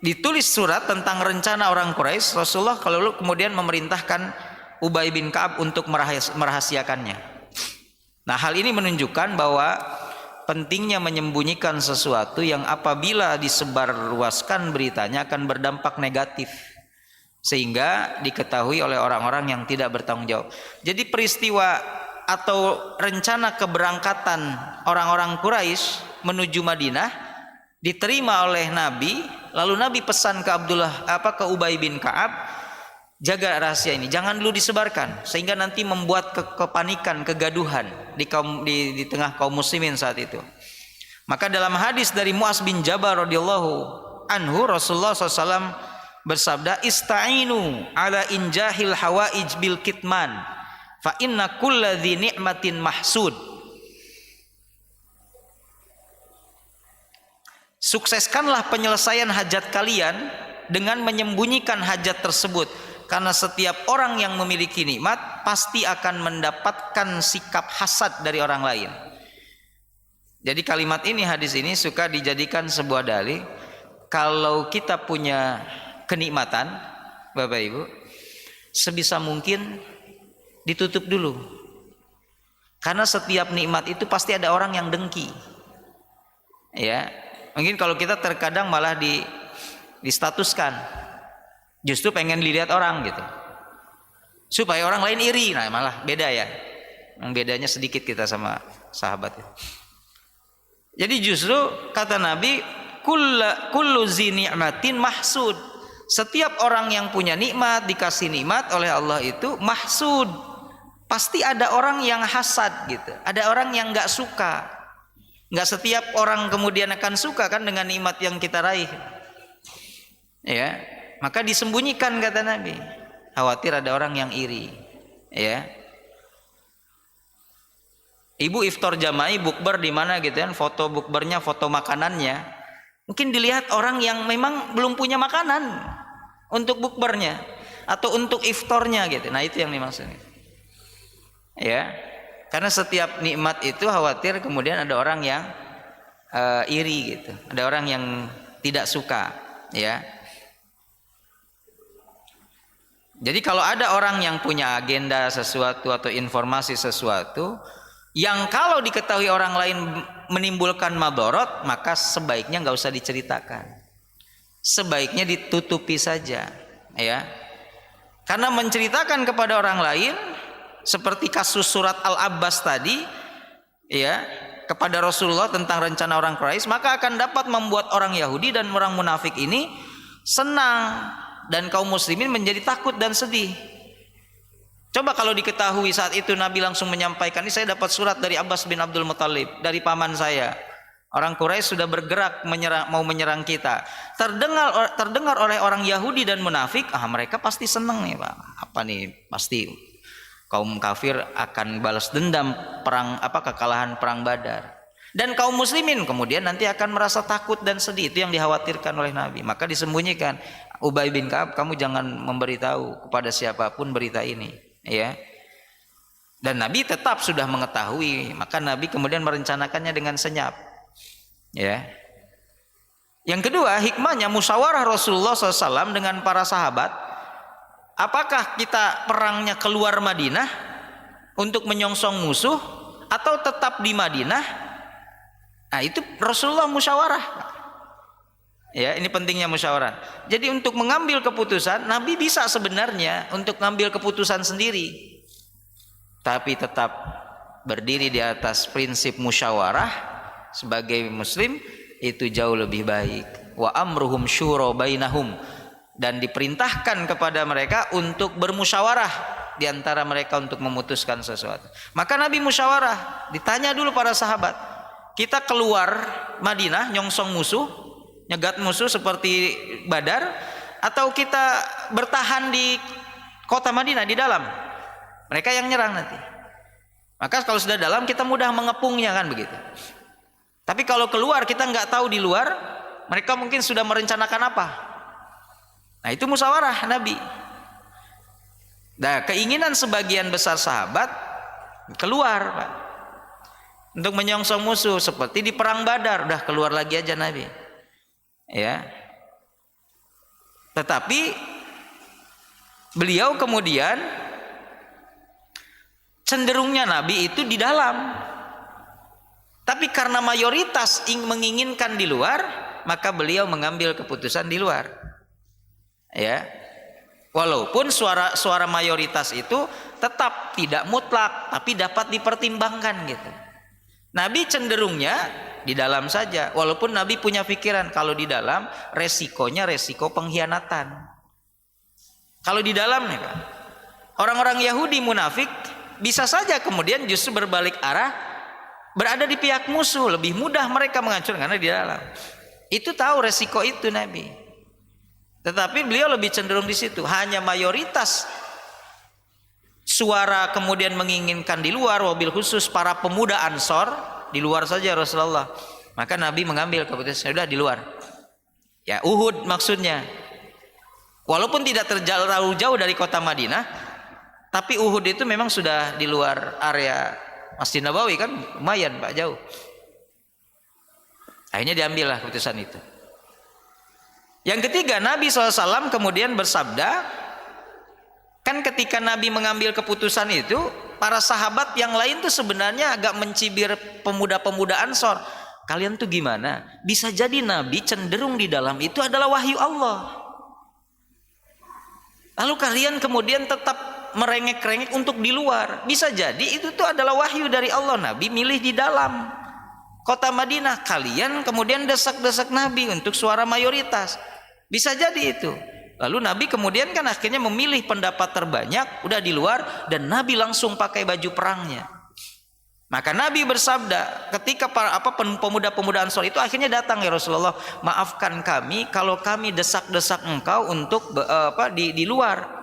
ditulis surat tentang rencana orang Quraisy. Rasulullah kalau kemudian memerintahkan Ubay bin Ka'ab untuk merahasiakannya. Nah, hal ini menunjukkan bahwa pentingnya menyembunyikan sesuatu yang apabila disebarluaskan beritanya akan berdampak negatif, sehingga diketahui oleh orang-orang yang tidak bertanggung jawab. Jadi peristiwa atau rencana keberangkatan orang-orang Quraisy menuju Madinah diterima oleh Nabi, lalu Nabi pesan ke ke Ubay bin Ka'ab, jaga rahasia ini, jangan dulu disebarkan, sehingga nanti membuat kepanikan, kegaduhan di tengah kaum muslimin saat itu. Maka dalam hadis dari Mu'az bin Jabal radhiyallahu anhu, Rasulullah SAW bersabda, ista'inu ala injahil hawaij bil kitman fa inna kulla dhi ni'matin mahsud. Sukseskanlah penyelesaian hajat kalian dengan menyembunyikan hajat tersebut, karena setiap orang yang memiliki nikmat pasti akan mendapatkan sikap hasad dari orang lain. Jadi kalimat ini, hadis ini suka dijadikan sebuah dalil kalau kita punya kenikmatan, Bapak Ibu, sebisa mungkin ditutup dulu. Karena setiap nikmat itu pasti ada orang yang dengki. Ya, mungkin kalau kita terkadang malah distatuskan, justru pengen dilihat orang gitu, supaya orang lain iri. Nah, malah beda ya. Bedanya sedikit kita sama sahabat itu. Jadi justru kata Nabi, kullu zi ni'matin mahsud. Setiap orang yang punya nikmat, dikasih nikmat oleh Allah itu mahsud. Pasti ada orang yang hasad gitu. Ada orang yang nggak suka. Nggak setiap orang kemudian akan suka kan dengan nikmat yang kita raih. Ya. Maka disembunyikan kata Nabi. Khawatir ada orang yang iri. Ya. Ibu iftar jama'i bukber di mana gitu kan, foto bukbernya, foto makanannya. Mungkin dilihat orang yang memang belum punya makanan untuk bukbernya atau untuk iftarnya gitu. Nah, itu yang dimaksud. Ya. Karena setiap nikmat itu khawatir kemudian ada orang yang iri gitu. Ada orang yang tidak suka, ya. Jadi kalau ada orang yang punya agenda sesuatu atau informasi sesuatu yang kalau diketahui orang lain menimbulkan madorot, maka sebaiknya nggak usah diceritakan. Sebaiknya ditutupi saja, ya. Karena menceritakan kepada orang lain seperti kasus surat Al-Abbas tadi, ya, kepada Rasulullah tentang rencana orang Quraisy, maka akan dapat membuat orang Yahudi dan orang munafik ini senang dan kaum muslimin menjadi takut dan sedih. Coba kalau diketahui saat itu Nabi langsung menyampaikan, ini saya dapat surat dari Abbas bin Abdul Muttalib, dari paman saya. Orang Quraisy sudah bergerak mau menyerang kita. Terdengar oleh orang Yahudi dan munafik, mereka pasti senang nih, Pak. Apa nih? Pasti kaum kafir akan balas dendam kekalahan perang Badar. Dan kaum muslimin kemudian nanti akan merasa takut dan sedih. Itu yang dikhawatirkan oleh Nabi. Maka disembunyikan. Ubay bin Ka'ab, kamu jangan memberitahu kepada siapapun berita ini. Ya, dan Nabi tetap sudah mengetahui, maka Nabi kemudian merencanakannya dengan senyap. Ya, yang kedua hikmahnya musyawarah Rasulullah SAW dengan para sahabat. Apakah kita perangnya keluar Madinah untuk menyongsong musuh atau tetap di Madinah? Nah, itu Rasulullah musyawarah. Ya, ini pentingnya musyawarah. Jadi untuk mengambil keputusan, Nabi bisa sebenarnya untuk mengambil keputusan sendiri, tapi tetap berdiri di atas prinsip musyawarah. Sebagai muslim itu jauh lebih baik. Wa amruhum syura bainahum, dan diperintahkan kepada mereka untuk bermusyawarah di antara mereka untuk memutuskan sesuatu. Maka Nabi musyawarah, ditanya dulu para sahabat, kita keluar Madinah nyongsong musuh, nyegat musuh seperti Badar, atau kita bertahan di kota Madinah di dalam? Mereka yang nyerang nanti. Maka kalau sudah dalam kita mudah mengepungnya kan begitu. Tapi kalau keluar kita nggak tahu di luar mereka mungkin sudah merencanakan apa. Nah, itu musyawarah Nabi. Nah, keinginan sebagian besar sahabat keluar, Pak, untuk menyongsong musuh seperti di perang Badar. Udah keluar lagi aja Nabi. Ya, tetapi beliau kemudian cenderungnya Nabi itu di dalam, tapi karena mayoritas menginginkan di luar, maka beliau mengambil keputusan di luar. Ya, walaupun suara mayoritas itu tetap tidak mutlak, tapi dapat dipertimbangkan gitu. Nabi cenderungnya di dalam saja, walaupun Nabi punya pikiran kalau di dalam resikonya resiko pengkhianatan. Kalau di dalam nih Pak, orang-orang Yahudi munafik bisa saja kemudian justru berbalik arah, berada di pihak musuh, lebih mudah mereka menghancurkan karena di dalam. Itu tahu resiko itu Nabi. Tetapi beliau lebih cenderung di situ. Hanya mayoritas suara kemudian menginginkan di luar, wabil khusus para pemuda Ansor di luar saja Rasulullah. Maka Nabi mengambil keputusan sudah di luar. Ya, Uhud maksudnya. Walaupun tidak terlalu jauh dari kota Madinah, tapi Uhud itu memang sudah di luar area Masjid Nabawi kan, lumayan Pak, jauh. Akhirnya diambillah keputusan itu. Yang ketiga, Nabi SAW kemudian bersabda, kan ketika Nabi mengambil keputusan itu, para sahabat yang lain tuh sebenarnya agak mencibir pemuda-pemuda Ansor. Kalian tuh gimana? Bisa jadi Nabi cenderung di dalam itu adalah wahyu Allah. Lalu kalian kemudian tetap merengek-rengek untuk di luar. Bisa jadi itu tuh adalah wahyu dari Allah. Nabi milih di dalam kota Madinah. Kalian kemudian desak-desak Nabi untuk suara mayoritas. Bisa jadi itu. Lalu Nabi kemudian kan akhirnya memilih pendapat terbanyak, udah di luar, dan Nabi langsung pakai baju perangnya. Maka Nabi bersabda ketika pemuda-pemuda Ansor itu akhirnya datang, ya Rasulullah, maafkan kami kalau kami desak-desak engkau untuk di luar.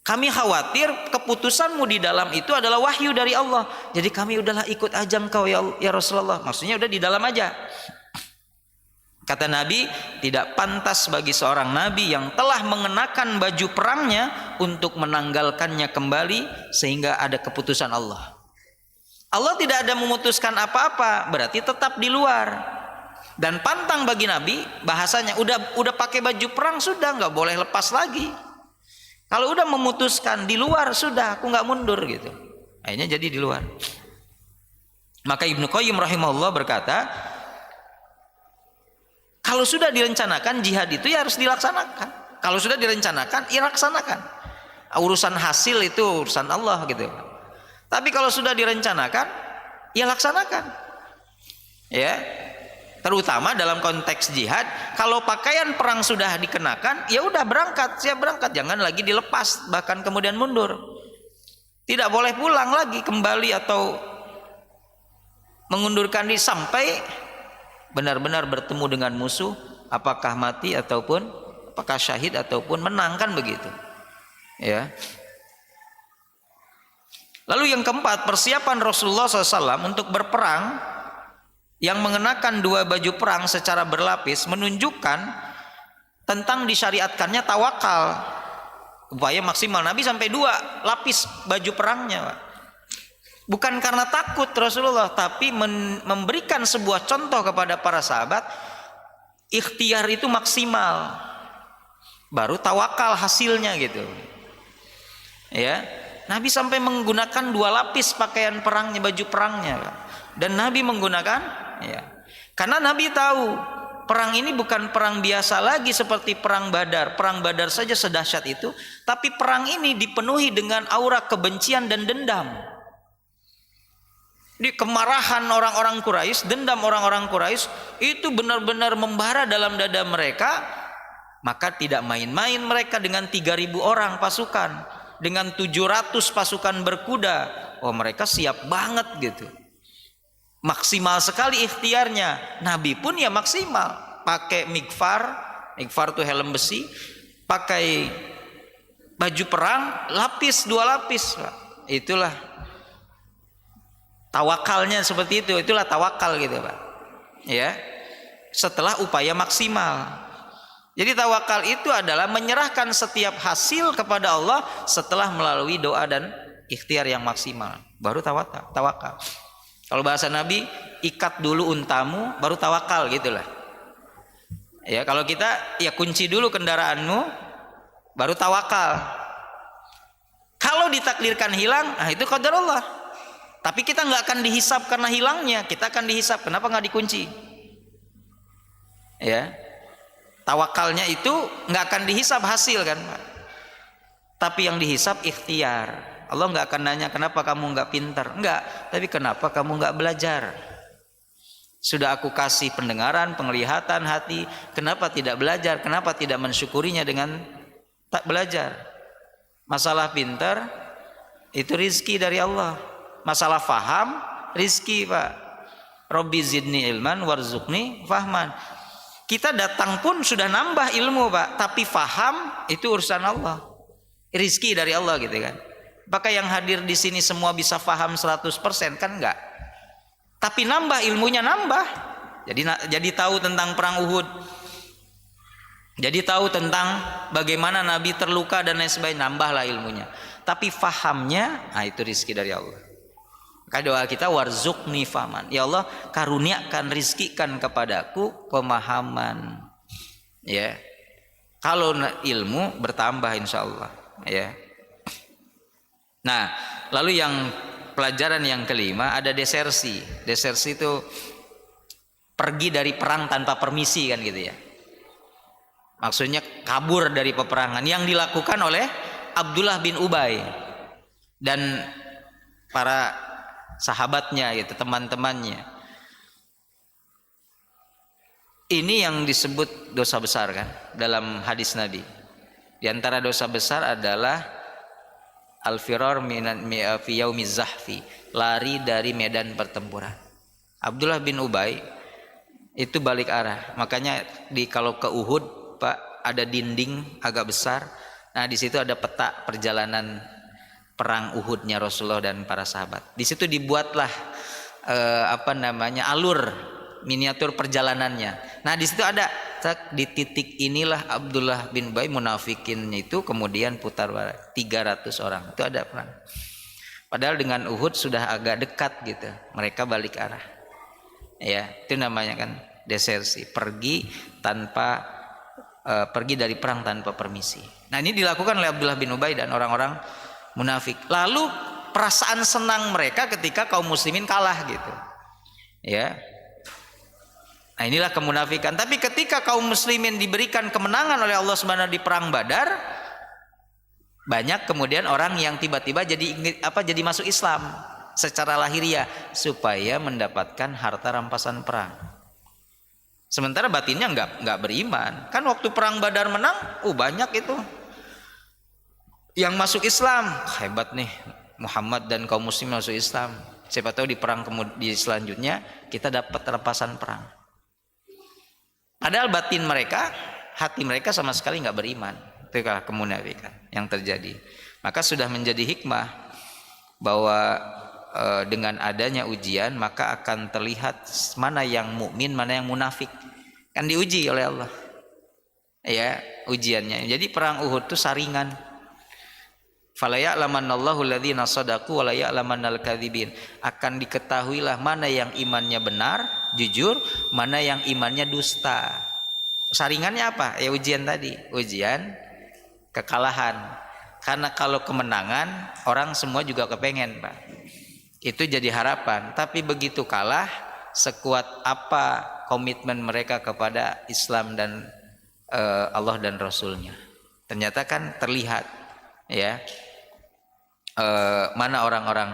Kami khawatir keputusanmu di dalam itu adalah wahyu dari Allah. Jadi kami udahlah ikut aja engkau ya Rasulullah. Maksudnya udah di dalam aja. Kata Nabi, tidak pantas bagi seorang Nabi yang telah mengenakan baju perangnya untuk menanggalkannya kembali sehingga ada keputusan Allah. Allah tidak ada memutuskan apa-apa, berarti tetap di luar. Dan pantang bagi Nabi, bahasanya udah pakai baju perang sudah nggak boleh lepas lagi. Kalau udah memutuskan di luar sudah, aku nggak mundur gitu. Akhirnya jadi di luar. Maka Ibnu Qayyim rahimahullah berkata, kalau sudah direncanakan jihad itu ya harus dilaksanakan. Kalau sudah direncanakan, ya laksanakan. Urusan hasil itu urusan Allah gitu. Tapi kalau sudah direncanakan, ya laksanakan. Ya. Terutama dalam konteks jihad, kalau pakaian perang sudah dikenakan, ya udah berangkat, siap berangkat, jangan lagi dilepas bahkan kemudian mundur. Tidak boleh pulang lagi kembali atau mengundurkan diri sampai benar-benar bertemu dengan musuh, apakah mati ataupun apakah syahid ataupun menang, kan begitu. Ya. Lalu yang keempat, persiapan Rasulullah SAW untuk berperang yang mengenakan dua baju perang secara berlapis menunjukkan tentang disyariatkannya tawakal. Upaya maksimal Nabi sampai 2 lapis baju perangnya, Pak. Bukan karena takut Rasulullah, tapi memberikan sebuah contoh kepada para sahabat, ikhtiar itu maksimal, baru tawakal hasilnya gitu. Ya, Nabi sampai menggunakan 2 lapis pakaian perangnya, baju perangnya, Pak. Dan Nabi menggunakan, ya, karena Nabi tahu perang ini bukan perang biasa lagi seperti perang Badar. Perang Badar saja sedahsyat itu, tapi perang ini dipenuhi dengan aura kebencian dan dendam. Di kemarahan orang-orang Quraisy, dendam orang-orang Quraisy itu benar-benar membara dalam dada mereka. Maka tidak main-main mereka dengan 3.000 orang pasukan, dengan 700 pasukan berkuda. Oh, mereka siap banget gitu. Maksimal sekali ikhtiarnya. Nabi pun ya maksimal, pakai mikfar itu helm besi, pakai baju perang lapis 2 lapis, Pak. Itulah tawakalnya, seperti itu. Itulah tawakal gitu, Pak. Ya. Setelah upaya maksimal. Jadi tawakal itu adalah menyerahkan setiap hasil kepada Allah setelah melalui doa dan ikhtiar yang maksimal. Baru tawakal. Kalau bahasa Nabi, ikat dulu untamu baru tawakal gitulah. Ya, kalau kita ya kunci dulu kendaraanmu baru tawakal. Kalau ditakdirkan hilang, itu qadar Allah. Tapi kita nggak akan dihisap karena hilangnya, kita akan dihisap kenapa nggak dikunci. Ya, tawakalnya itu nggak akan dihisap hasil kan, Pak. Tapi yang dihisap ikhtiar. Allah nggak akan nanya kenapa kamu nggak pintar, enggak, tapi kenapa kamu nggak belajar. Sudah aku kasih pendengaran, penglihatan, hati, kenapa tidak belajar, kenapa tidak mensyukurinya dengan tak belajar. Masalah pintar itu rizki dari Allah, masalah faham rizki, Pak. Robbi zidni ilman warzuqni fahman. Kita datang pun sudah nambah ilmu, Pak, tapi faham itu urusan Allah, rizki dari Allah gitu kan. Apakah yang hadir di sini semua bisa faham 100%? Kan enggak. Tapi nambah ilmunya, nambah. Jadi tahu tentang perang Uhud. Jadi tahu tentang bagaimana Nabi terluka dan lain sebagainya, nambahlah ilmunya. Tapi fahamnya, itu rizki dari Allah. Maka doa kita warzuqni fahman. Ya Allah, karuniakan, rizkikan kepadaku pemahaman. Ya. Kalau ilmu bertambah insyaallah, ya. Nah, lalu yang pelajaran yang kelima ada desersi. Desersi itu pergi dari perang tanpa permisi kan gitu ya. Maksudnya kabur dari peperangan yang dilakukan oleh Abdullah bin Ubay dan para sahabatnya gitu, teman-temannya. Ini yang disebut dosa besar kan dalam hadis Nabi. Di antara dosa besar adalah Al-firar fi yaumiz zahfi, lari dari medan pertempuran. Abdullah bin Ubay itu balik arah. Makanya kalau ke Uhud, Pak, ada dinding agak besar. Nah, di situ ada peta perjalanan perang Uhudnya Rasulullah dan para sahabat. Di situ dibuatlah alur miniatur perjalanannya. Nah, di situ ada di titik inilah Abdullah bin Ubay munafikinnya itu kemudian putar balik 300 orang. Itu ada perang. Padahal dengan Uhud sudah agak dekat gitu. Mereka balik arah. Ya, itu namanya kan desersi, pergi dari perang tanpa permisi. Nah, ini dilakukan oleh Abdullah bin Ubay dan orang-orang munafik. Lalu perasaan senang mereka ketika kaum muslimin kalah gitu. Ya. Nah, inilah kemunafikan. Tapi ketika kaum muslimin diberikan kemenangan oleh Allah Subhanahu di perang Badar, banyak kemudian orang yang tiba-tiba jadi masuk Islam secara lahiriah supaya mendapatkan harta rampasan perang. Sementara batinnya enggak beriman. Kan waktu perang Badar menang, banyak itu yang masuk Islam. Hebat nih Muhammad dan kaum muslim masuk Islam. Siapa tahu di perang di selanjutnya kita dapat rampasan perang. Padahal batin mereka, hati mereka sama sekali enggak beriman. Itu kemunafikan yang terjadi. Maka sudah menjadi hikmah bahwa dengan adanya ujian maka akan terlihat mana yang mukmin, mana yang munafik. Kan diuji oleh Allah. Ya, ujiannya. Jadi perang Uhud itu saringan. Fala ya'lamannallahu alladziina shadaqu wa la ya'lamannal kadzibin. Akan diketahuilah mana yang imannya benar, jujur, mana yang imannya dusta. Saringannya apa? Ya ujian tadi, ujian kekalahan. Karena kalau kemenangan orang semua juga kepengen, Pak. Itu jadi harapan. Tapi begitu kalah, sekuat apa komitmen mereka kepada Islam dan Allah dan Rasulnya. Ternyata kan terlihat, ya, mana orang-orang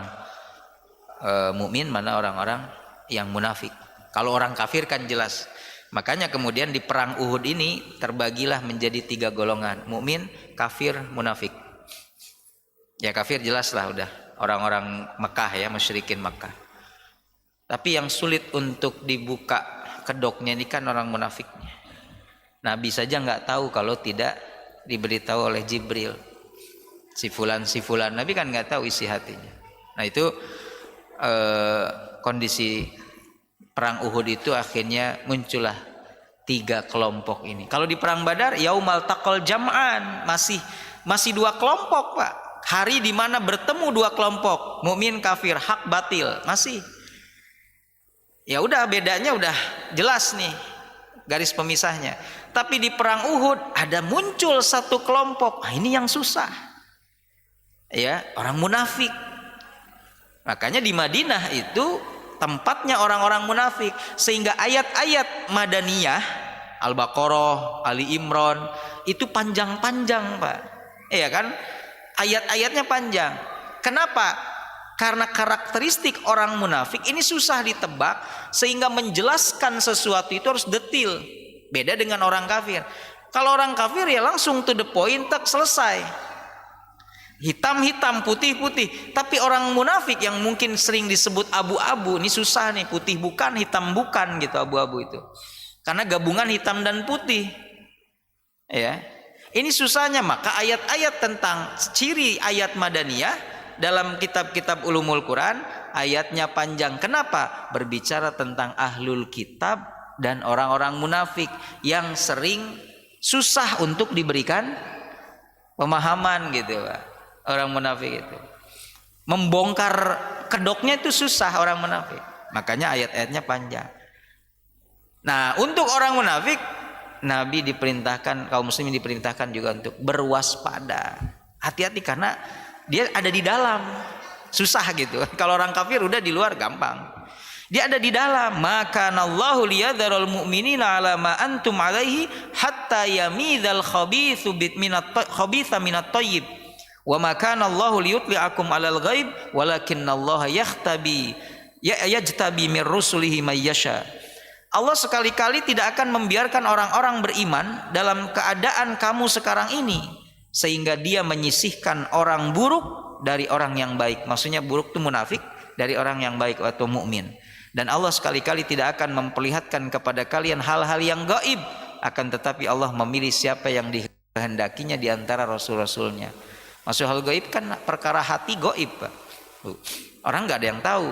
mukmin, mana orang-orang yang munafik. Kalau orang kafir kan jelas. Makanya kemudian di perang Uhud ini terbagilah menjadi 3 golongan: mukmin, kafir, munafik. Ya, kafir jelas lah udah orang-orang Mekah, ya, musyrikin Mekah. Tapi yang sulit untuk dibuka kedoknya ini kan orang munafiknya. Nabi saja nggak tahu kalau tidak diberitahu oleh Jibril. Si fulan, Nabi kan nggak tahu isi hatinya. Nah, itu kondisi perang Uhud itu akhirnya muncullah 3 kelompok ini. Kalau di perang Badar, yaumal taqal jam'an, masih 2 kelompok, Pak. Hari di mana bertemu 2 kelompok, mukmin kafir, hak batil, masih. Ya udah, bedanya udah jelas nih garis pemisahnya. Tapi di perang Uhud ada muncul 1 kelompok. Nah, ini yang susah. Ya, orang munafik. Makanya di Madinah itu tempatnya orang-orang munafik, sehingga ayat-ayat Madaniyah, Al-Baqarah, Ali Imran itu panjang-panjang, Pak. Iya kan? Ayat-ayatnya panjang. Kenapa? Karena karakteristik orang munafik ini susah ditebak, sehingga menjelaskan sesuatu itu harus detil. Beda dengan orang kafir. Kalau orang kafir ya langsung to the point, tak selesai. Hitam-hitam, putih-putih. Tapi orang munafik yang mungkin sering disebut abu-abu, ini susah nih, putih bukan, hitam bukan gitu, abu-abu itu. Karena gabungan hitam dan putih. Ya. Ini susahnya, maka ayat-ayat tentang ciri ayat Madaniyah dalam kitab-kitab ulumul Quran, ayatnya panjang. Kenapa? Berbicara tentang ahlul kitab dan orang-orang munafik yang sering susah untuk diberikan pemahaman gitu, Pak. Orang munafik itu membongkar kedoknya itu susah orang munafik. Makanya ayat-ayatnya panjang. Nah, untuk orang munafik Nabi diperintahkan, kaum muslimin diperintahkan juga untuk berwaspada. Hati-hati karena dia ada di dalam. Susah gitu. Kalau orang kafir udah di luar gampang. Dia ada di dalam. Maka Allahu liyadharul mu'minina ala ma antum alaihi hatta yamidhal khabitha minat thayyib. Wa ma kana Allahu liyutli'akum 'alal ghaib walakinnallaha yajtabi mir rusulihi may yasha. Allah sekali-kali tidak akan membiarkan orang-orang beriman dalam keadaan kamu sekarang ini, sehingga dia menyisihkan orang buruk dari orang yang baik. Maksudnya buruk itu munafik dari orang yang baik atau mukmin. Dan Allah sekali-kali tidak akan memperlihatkan kepada kalian hal-hal yang gaib, akan tetapi Allah memilih siapa yang dikehendakinya di antara rasul-rasulnya. Maksud hal gaib kan perkara hati gaib, Pak. Orang nggak ada yang tahu.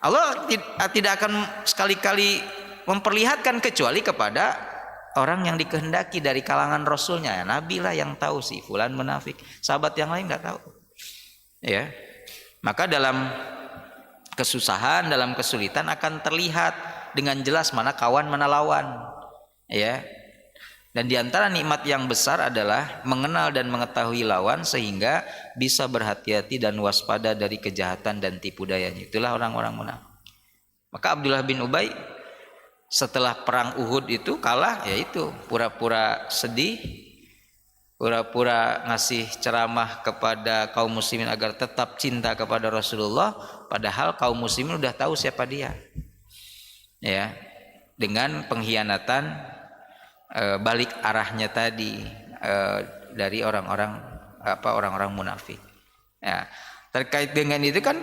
Allah tidak akan sekali-kali memperlihatkan kecuali kepada orang yang dikehendaki dari kalangan rasulnya. Ya, Nabi lah yang tahu sih fulan munafik. Sahabat yang lain nggak tahu. Ya. Maka dalam kesusahan, dalam kesulitan akan terlihat dengan jelas mana kawan mana lawan. Ya. Dan di antara nikmat yang besar adalah mengenal dan mengetahui lawan sehingga bisa berhati-hati dan waspada dari kejahatan dan tipu dayanya. Itulah orang-orang munafik. Maka Abdullah bin Ubay setelah perang Uhud itu kalah, yaitu pura-pura sedih, pura-pura ngasih ceramah kepada kaum muslimin agar tetap cinta kepada Rasulullah, padahal kaum muslimin udah tahu siapa dia. Ya, dengan pengkhianatan balik arahnya tadi dari orang-orang munafik. Ya, terkait dengan itu kan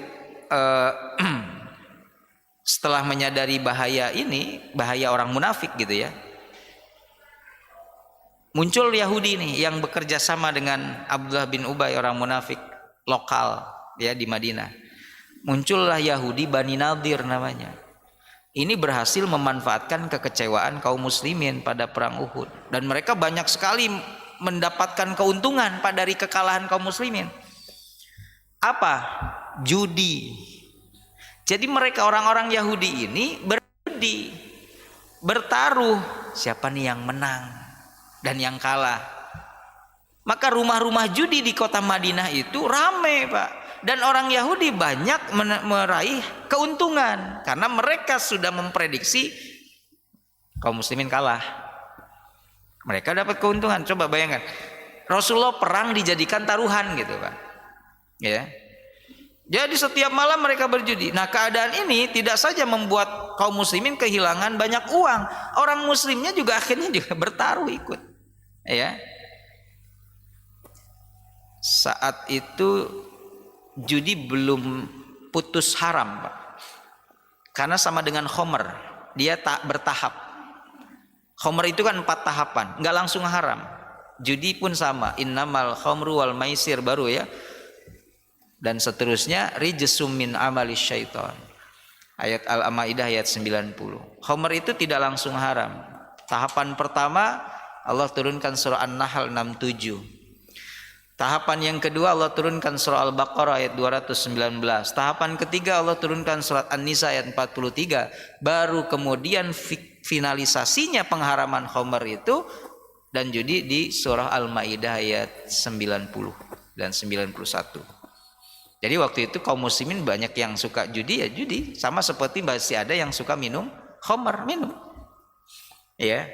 setelah menyadari bahaya ini, bahaya orang munafik gitu ya, muncul Yahudi nih yang bekerja sama dengan Abdullah bin Ubay, orang munafik lokal ya di Madinah. Muncullah Yahudi Bani Nadir namanya. Ini berhasil memanfaatkan kekecewaan kaum muslimin pada perang Uhud, dan mereka banyak sekali mendapatkan keuntungan dari kekalahan kaum muslimin. Apa? Judi. Jadi mereka orang-orang Yahudi ini berjudi, bertaruh siapa nih yang menang dan yang kalah. Maka rumah-rumah judi di kota Madinah itu ramai, Pak. Dan orang Yahudi banyak meraih keuntungan karena mereka sudah memprediksi kaum muslimin kalah. Mereka dapat keuntungan. Coba bayangkan, Rasulullah perang dijadikan taruhan gitu, Pak. Ya. Jadi setiap malam mereka berjudi. Nah, keadaan ini tidak saja membuat kaum muslimin kehilangan banyak uang, orang muslimnya juga akhirnya juga bertaruh ikut. Ya. Saat itu judi belum putus haram, Pak. Karena sama dengan khomer, dia tak bertahap. Khomer itu kan 4 tahapan, nggak langsung haram. Judi pun sama, innamal khomru wal maisir baru ya. Dan seterusnya, rijsum min amali syaitan. Ayat Al-Maidah ayat 90. Khomer itu tidak langsung haram. Tahapan pertama Allah turunkan surah An-Nahl 67. Tahapan yang kedua Allah turunkan surah Al-Baqarah ayat 219. Tahapan ketiga Allah turunkan surat An-Nisa ayat 43. Baru kemudian finalisasinya pengharaman khomer itu dan judi di surah Al-Maidah ayat 90 dan 91. Jadi waktu itu kaum muslimin banyak yang suka judi, ya judi, sama seperti masih ada yang suka minum khamar, minum. Ya.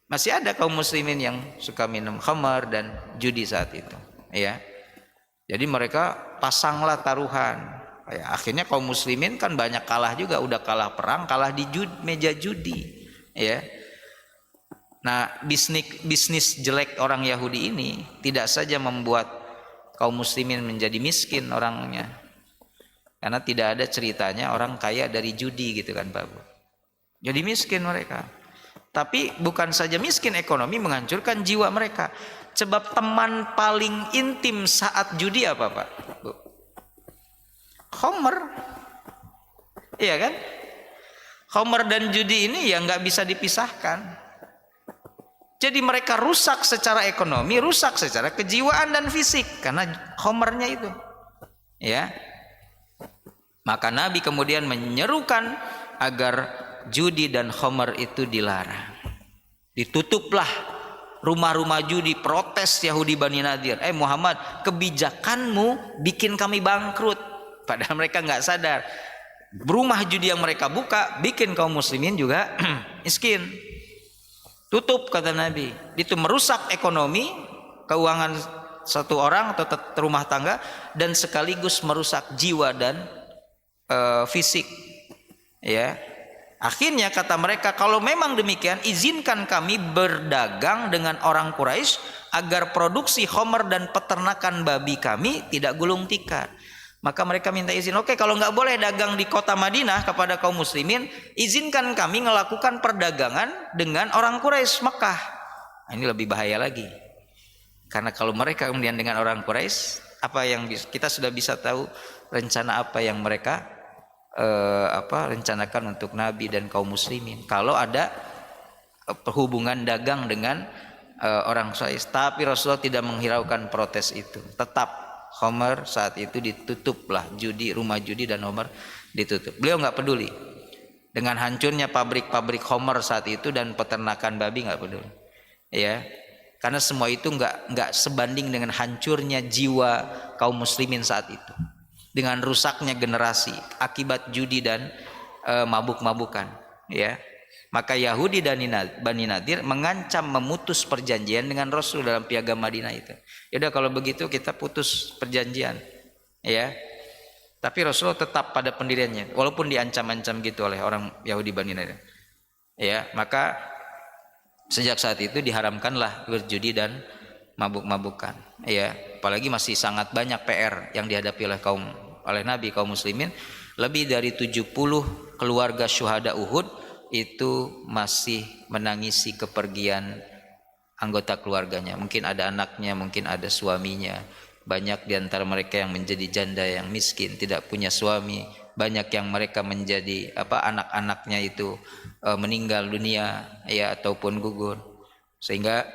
Masih ada kaum muslimin yang suka minum khamar dan judi saat itu, ya. Jadi mereka pasanglah taruhan. Ya, akhirnya kaum muslimin kan banyak kalah juga, udah kalah perang, kalah di meja judi, ya. Nah, bisnis jelek orang Yahudi ini tidak saja membuat kaum muslimin menjadi miskin orangnya, karena tidak ada ceritanya orang kaya dari judi gitu kan, Pak. Jadi miskin mereka. Tapi bukan saja miskin ekonomi, menghancurkan jiwa mereka. Sebab teman paling intim saat judi apa, Pak? Khomer. Iya kan? Khomer dan judi ini ya nggak bisa dipisahkan. Jadi mereka rusak secara ekonomi, rusak secara kejiwaan dan fisik karena khomernya itu. Ya. Maka Nabi kemudian menyerukan agar judi dan khomer itu dilarang. Ditutuplah rumah-rumah judi, protes Yahudi Bani Nadir. Muhammad, kebijakanmu bikin kami bangkrut. Padahal mereka nggak sadar. Rumah judi yang mereka buka bikin kaum muslimin juga miskin. Tutup, kata Nabi. Itu merusak ekonomi, keuangan satu orang atau rumah tangga, dan sekaligus merusak jiwa dan fisik. Ya. Akhirnya kata mereka, kalau memang demikian, izinkan kami berdagang dengan orang Quraisy agar produksi khamr dan peternakan babi kami tidak gulung tikar. Maka mereka minta izin, oke, kalau nggak boleh dagang di kota Madinah kepada kaum muslimin, izinkan kami melakukan perdagangan dengan orang Quraisy Mekah. Nah, ini lebih bahaya lagi. Karena kalau mereka kemudian dengan orang Quraisy, apa yang kita sudah bisa tahu rencana apa yang mereka rencanakan untuk Nabi dan kaum muslimin. Kalau ada hubungan dagang dengan orang Quraisy, tapi Rasulullah tidak menghiraukan protes itu. Tetap khamr saat itu ditutuplah, rumah judi dan khamr ditutup. Beliau nggak peduli dengan hancurnya pabrik-pabrik khamr saat itu dan peternakan babi, nggak peduli, ya, karena semua itu nggak sebanding dengan hancurnya jiwa kaum muslimin saat itu, dengan rusaknya generasi akibat judi dan mabuk-mabukan, ya. Maka Yahudi dan Bani Nadir mengancam memutus perjanjian dengan Rasul dalam piagam Madinah itu. Yaudah kalau begitu kita putus perjanjian, ya. Tapi Rasulullah tetap pada pendiriannya, walaupun diancam-ancam gitu oleh orang Yahudi Bani Nadir. Ya, maka sejak saat itu diharamkanlah berjudi dan mabuk-mabukan. Ya, apalagi masih sangat banyak PR yang dihadapi oleh Nabi kaum muslimin. Lebih dari 70 keluarga syuhada Uhud itu masih menangisi kepergian anggota keluarganya. Mungkin ada anaknya, mungkin ada suaminya. Banyak di antara mereka yang menjadi janda yang miskin, tidak punya suami. Banyak yang mereka menjadi anak-anaknya itu meninggal dunia, ya, ataupun gugur. Sehingga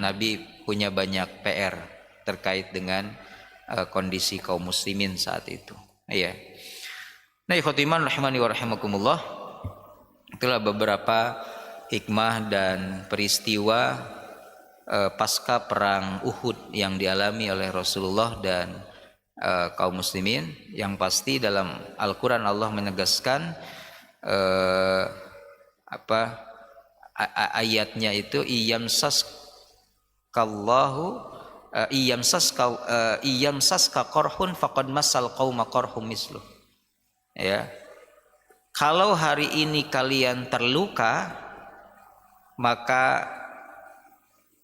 Nabi punya banyak PR terkait dengan kondisi kaum muslimin saat itu, ya. Nah, ikhwatiman rahimani wa rahimakumullah, itulah beberapa hikmah dan peristiwa pasca perang Uhud yang dialami oleh Rasulullah dan kaum muslimin. Yang pasti dalam Al-Quran Allah menegaskan ayatnya itu iyamsaska qarhun faqad massal qauma qarhum misluh, ya. Kalau hari ini kalian terluka, maka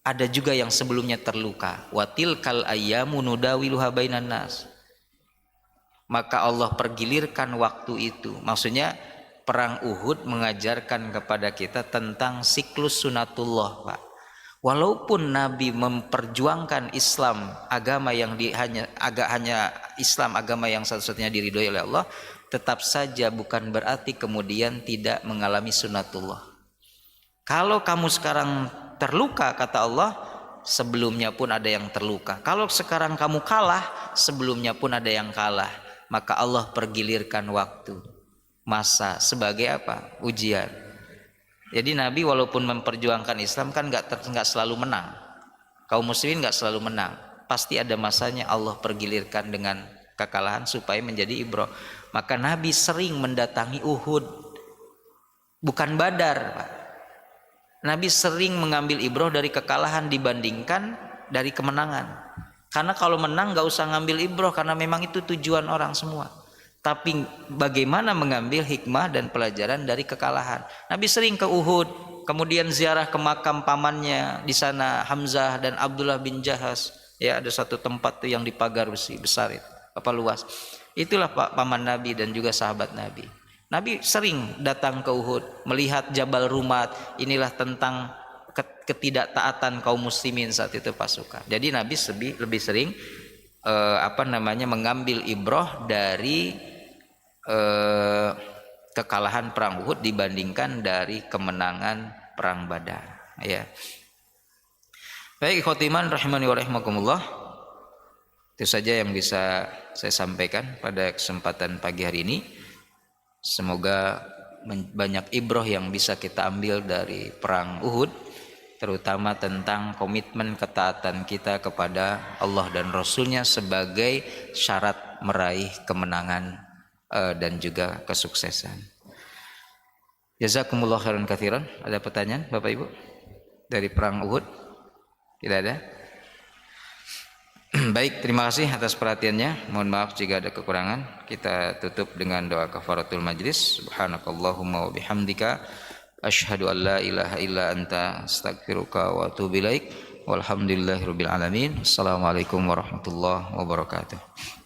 ada juga yang sebelumnya terluka. Watilkal ayyamu nudawiluha bainan nas. Maka Allah pergilirkan waktu itu. Maksudnya perang Uhud mengajarkan kepada kita tentang siklus sunatullah, Pak. Walaupun Nabi memperjuangkan Islam, agama yang hanya Islam, agama yang satu-satunya diridhoi oleh Allah, tetap saja bukan berarti kemudian tidak mengalami sunatullah. Kalau kamu sekarang terluka, kata Allah, sebelumnya pun ada yang terluka. Kalau sekarang kamu kalah, sebelumnya pun ada yang kalah. Maka Allah pergilirkan waktu, masa, sebagai apa? Ujian. Jadi Nabi walaupun memperjuangkan Islam kan nggak selalu menang. Kaum muslimin nggak selalu menang. Pasti ada masanya Allah pergilirkan dengan kekalahan supaya menjadi ibrah. Maka Nabi sering mendatangi Uhud, bukan Badar, Pak. Nabi sering mengambil ibrah dari kekalahan dibandingkan dari kemenangan. Karena kalau menang gak usah ngambil ibrah, karena memang itu tujuan orang semua. Tapi bagaimana mengambil hikmah dan pelajaran dari kekalahan. Nabi sering ke Uhud, kemudian ziarah ke makam pamannya di sana, Hamzah dan Abdullah bin Jahaz. Ya, ada satu tempat tuh yang dipagar besi besar itu, luas. Itulah paman Nabi dan juga sahabat Nabi. Nabi sering datang ke Uhud, melihat Jabal Rumat. Inilah tentang ketidaktaatan kaum muslimin saat itu pasukan. Jadi Nabi lebih sering mengambil ibrah dari kekalahan perang Uhud dibandingkan dari kemenangan perang Badar, ya. Baik, ikhwatiman rahimani wa rahimakumullah. Itu saja yang bisa saya sampaikan pada kesempatan pagi hari ini. Semoga banyak ibrah yang bisa kita ambil dari perang Uhud, terutama tentang komitmen ketaatan kita kepada Allah dan Rasulnya sebagai syarat meraih kemenangan dan juga kesuksesan. Jazakumullah khairan katsiran. Ada pertanyaan Bapak Ibu dari perang Uhud? Tidak ada? Baik, terima kasih atas perhatiannya. Mohon maaf jika ada kekurangan. Kita tutup dengan doa kafaratul majlis. Subhanakallahumma wa bihamdika Asyhadu an la ilaha illa anta astaghfiruka wa atubu ilaik. Walhamdulillahirabbil alamin. Assalamualaikum warahmatullahi wabarakatuh.